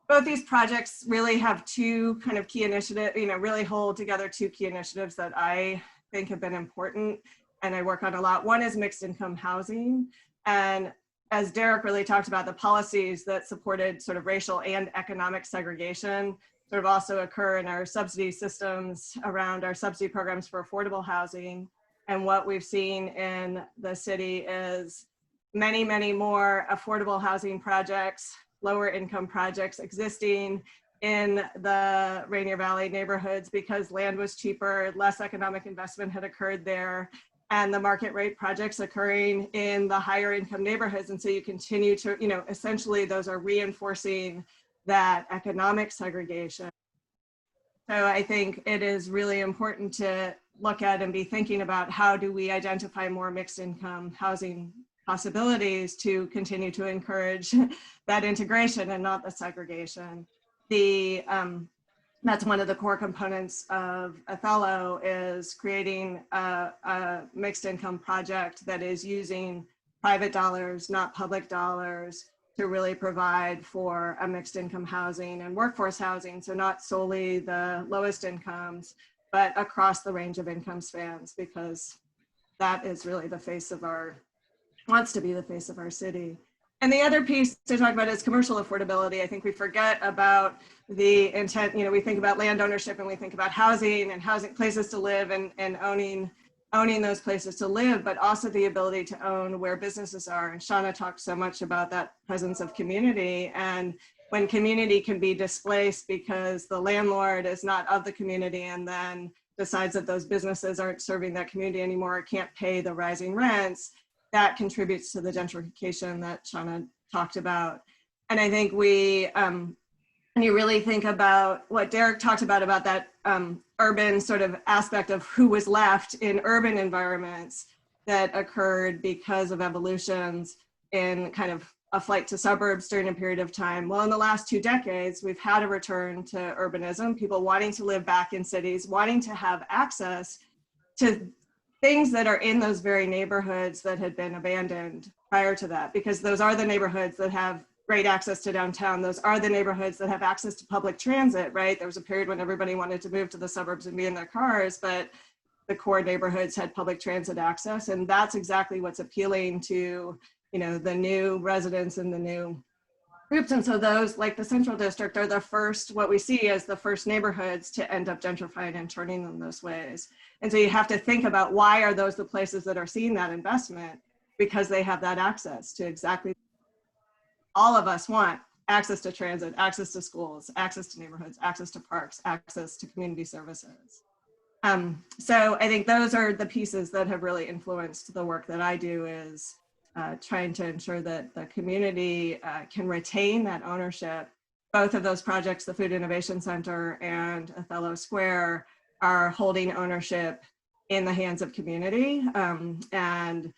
Both these projects really have two kind of key initiatives, really hold together two key initiatives that I think have been important and I work on a lot. One is mixed income housing. And as Derek really talked about, the policies that supported sort of racial and economic segregation sort of also occur in our subsidy systems around our subsidy programs for affordable housing. And what we've seen in the city is many, many more affordable housing projects, lower income projects existing in the Rainier Valley neighborhoods because land was cheaper, less economic investment had occurred there, and the market rate projects occurring in the higher income neighborhoods. And so you continue to, essentially those are reinforcing that economic segregation. So I think it is really important to look at and be thinking about how do we identify more mixed income housing possibilities to continue to encourage that integration and not the segregation. That's one of the core components of Othello is creating a mixed income project that is using private dollars, not public dollars, to really provide for a mixed income housing and workforce housing. So not solely the lowest incomes, but across the range of income spans, because that is really the face of wants to be the face of our city. And the other piece to talk about is commercial affordability. I think we forget about the intent, we think about land ownership and we think about housing and housing places to live and owning those places to live, but also the ability to own where businesses are. And Shauna talked so much about that presence of community. And when community can be displaced because the landlord is not of the community and then decides that those businesses aren't serving that community anymore, or can't pay the rising rents, that contributes to the gentrification that Shauna talked about. And I think and you really think about what Derek talked about that urban sort of aspect of who was left in urban environments that occurred because of evolutions in kind of a flight to suburbs during a period of time. Well, in the last 2 decades, we've had a return to urbanism, people wanting to live back in cities, wanting to have access to things that are in those very neighborhoods that had been abandoned prior to that, because those are the neighborhoods that have great access to downtown. Those are the neighborhoods that have access to public transit, right? There was a period when everybody wanted to move to the suburbs and be in their cars, but the core neighborhoods had public transit access. And that's exactly what's appealing to, the new residents and the new groups. And so those, like the Central District, are the first, what we see as the first neighborhoods to end up gentrifying and turning them those ways. And so you have to think about why are those the places that are seeing that investment? Because they have that access to exactly all of us want: access to transit, access to schools, access to neighborhoods, access to parks, access to community services. So I think those are the pieces that have really influenced the work that I do, is trying to ensure that the community can retain that ownership. Both of those projects, the Food Innovation Center and Othello Square, are holding ownership in the hands of community. And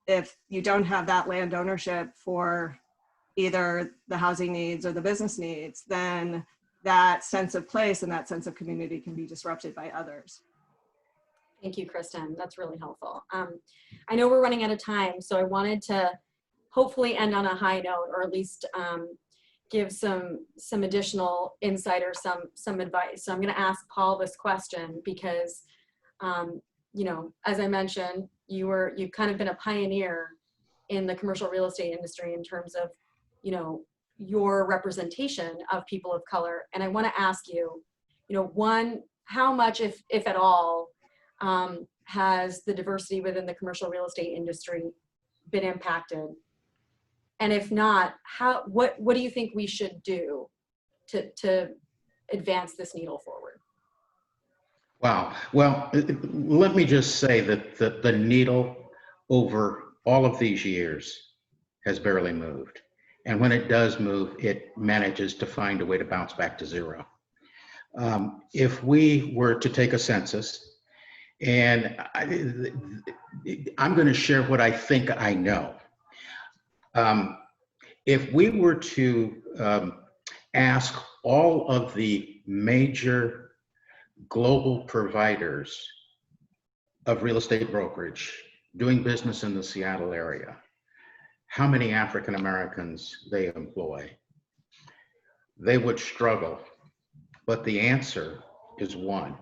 if you don't have that land ownership for either the housing needs or the business needs, then that sense of place and that sense of community can be disrupted by others. Thank you, Kristen. That's really helpful. I know we're running out of time, so I wanted to hopefully end on a high note, or at least give some additional insight or some advice. So I'm going to ask Paul this question because, you know, as I mentioned, you've kind of been a pioneer in the commercial real estate industry in terms of, you know, your representation of people of color. And I want to ask you, you know, one, how much, if at all, has the diversity within the commercial real estate industry been impacted? And if not, what do you think we should do to advance this needle forward? Wow. Well, let me just say that the needle over all of these years has barely moved. And when it does move, it manages to find a way to bounce back to zero. If we were to take a census, and I'm going to share what I think I know. If we were to ask all of the major global providers of real estate brokerage doing business in the Seattle area, how many African Americans they employ, they would struggle. But the answer is one.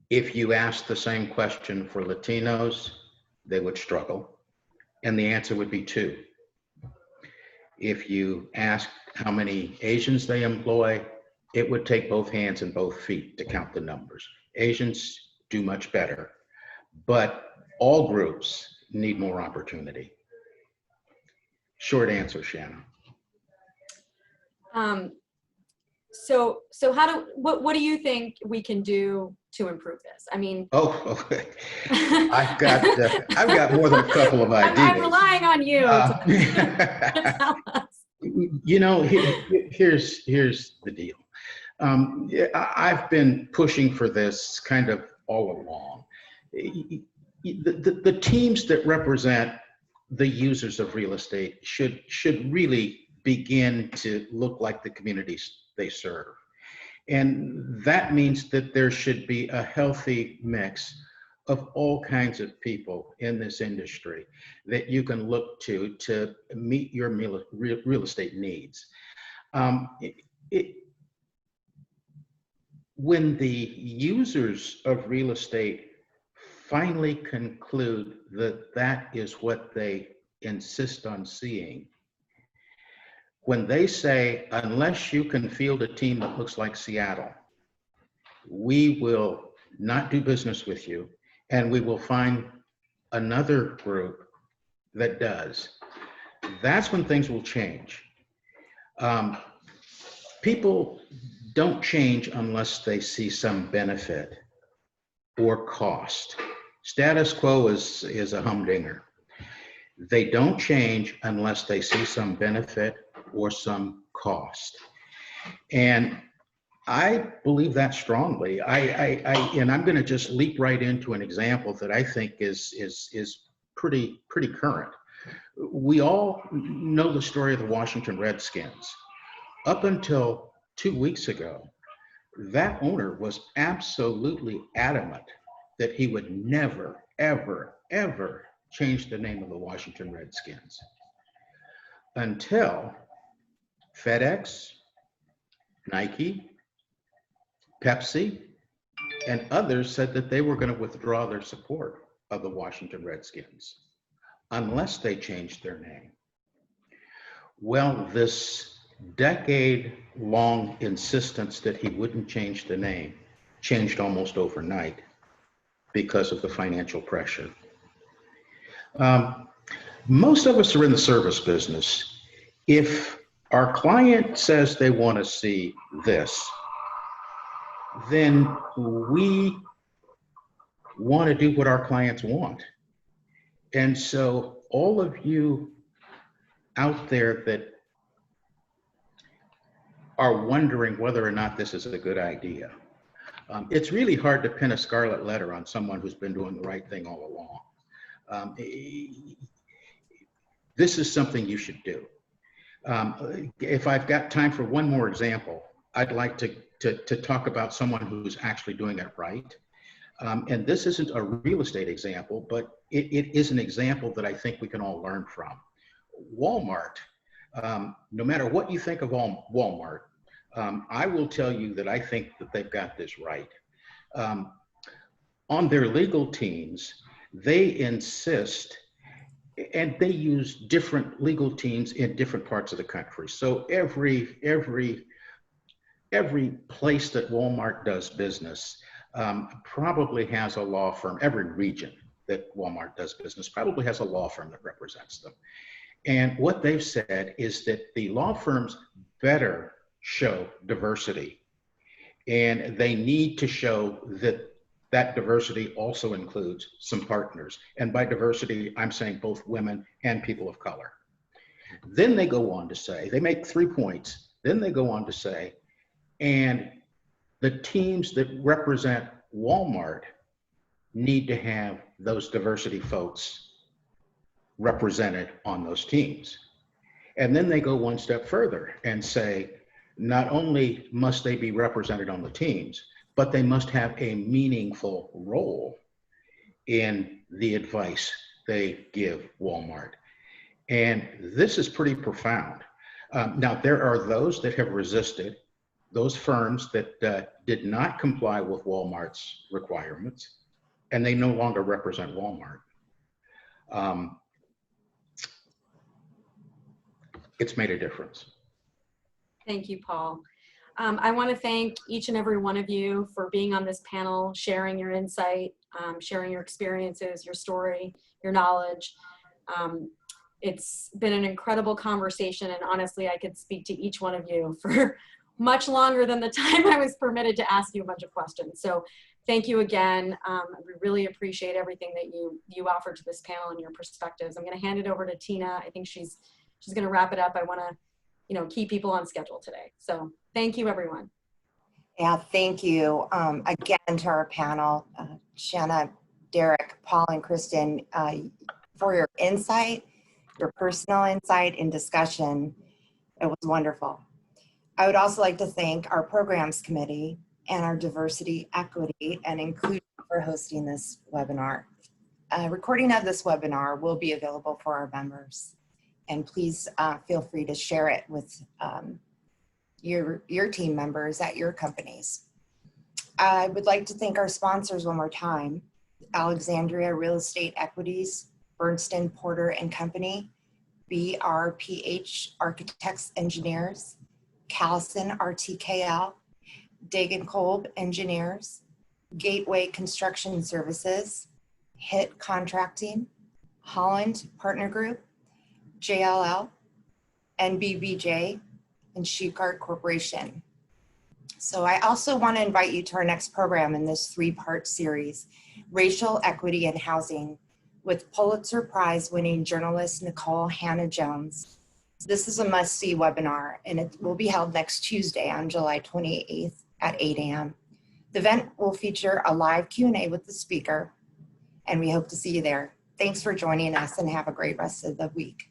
If you ask the same question for Latinos, they would struggle, and the answer would be two. If you ask how many Asians they employ, it would take both hands and both feet to count the numbers. Asians do much better, but all groups need more opportunity. Short answer, Shannon. So what do you think we can do to improve this? I mean, Okay. I've got more than a couple of ideas. I'm relying on you to tell us. You know, here's the deal. I've been pushing for this kind of all along. The teams that represent the users of real estate should really begin to look like the communities they serve. And that means that there should be a healthy mix of all kinds of people in this industry that you can look to meet your real estate needs. When the users of real estate finally conclude that that is what they insist on seeing, when they say, unless you can field a team that looks like Seattle, we will not do business with you, and we will find another group that does, that's when things will change. People don't change unless they see some benefit or cost. Status quo is a humdinger. They don't change unless they see some benefit or some cost. And I believe that strongly. And I'm going to just leap right into an example that I think is pretty current. We all know the story of the Washington Redskins. Up until 2 weeks ago, that owner was absolutely adamant that he would never, ever, ever change the name of the Washington Redskins until FedEx, Nike, Pepsi, and others said that they were going to withdraw their support of the Washington Redskins unless they changed their name. Well, this decade-long insistence that he wouldn't change the name changed almost overnight because of the financial pressure. Most of us are in the service business. If our client says they want to see this, then we want to do what our clients want. And so all of you out there that are wondering whether or not this is a good idea, it's really hard to pin a scarlet letter on someone who's been doing the right thing all along. this is something you should do. If I've got time for one more example, I'd like to talk about someone who's actually doing it right. And this isn't a real estate example, but it is an example that I think we can all learn from. Walmart, no matter what you think of Walmart, I will tell you that I think that they've got this right. On their legal teams, they insist, and they use different legal teams in different parts of the country. So every place that Walmart does business probably has a law firm. Every region that Walmart does business probably has a law firm that represents them. And what they've said is that the law firms better show diversity, and they need to show that that diversity also includes some partners. And by diversity, I'm saying both women and people of color. Then they go on to say, they make 3 points. Then they go on to say, and the teams that represent Walmart need to have those diversity folks represented on those teams. And then they go one step further and say, not only must they be represented on the teams, but they must have a meaningful role in the advice they give Walmart. And this is pretty profound. Now, there are those that have resisted, those firms that did not comply with Walmart's requirements, and they no longer represent Walmart. It's made a difference. Thank you, Paul. I want to thank each and every one of you for being on this panel, sharing your insight, sharing your experiences, your story, your knowledge. It's been an incredible conversation, and honestly, I could speak to each one of you for much longer than the time I was permitted to ask you a bunch of questions. So thank you again. We really appreciate everything that you offered to this panel and your perspectives. I'm going to hand it over to Tina. I think she's going to wrap it up. I want to keep people on schedule today. So thank you, everyone. Yeah, thank you again to our panel, Shanna, Derek, Paul, and Kristen, for your insight, your personal insight and discussion. It was wonderful. I would also like to thank our programs committee and our diversity, equity, and inclusion for hosting this webinar. A recording of this webinar will be available for our members. And please feel free to share it with your team members at your companies. I would like to thank our sponsors one more time: Alexandria Real Estate Equities, Bernstein Porter and Company, BRPH Architects Engineers, Callison RTKL, Dagan Kolb Engineers, Gateway Construction Services, HIT Contracting, Holland Partner Group, JLL, NBBJ, and Shukart Corporation. So I also want to invite you to our next program in this 3-part series, Racial Equity in Housing, with Pulitzer Prize winning journalist Nicole Hannah-Jones. This is a must-see webinar, and it will be held next Tuesday on July 28th at 8 a.m. The event will feature a live Q&A with the speaker, and we hope to see you there. Thanks for joining us, and have a great rest of the week.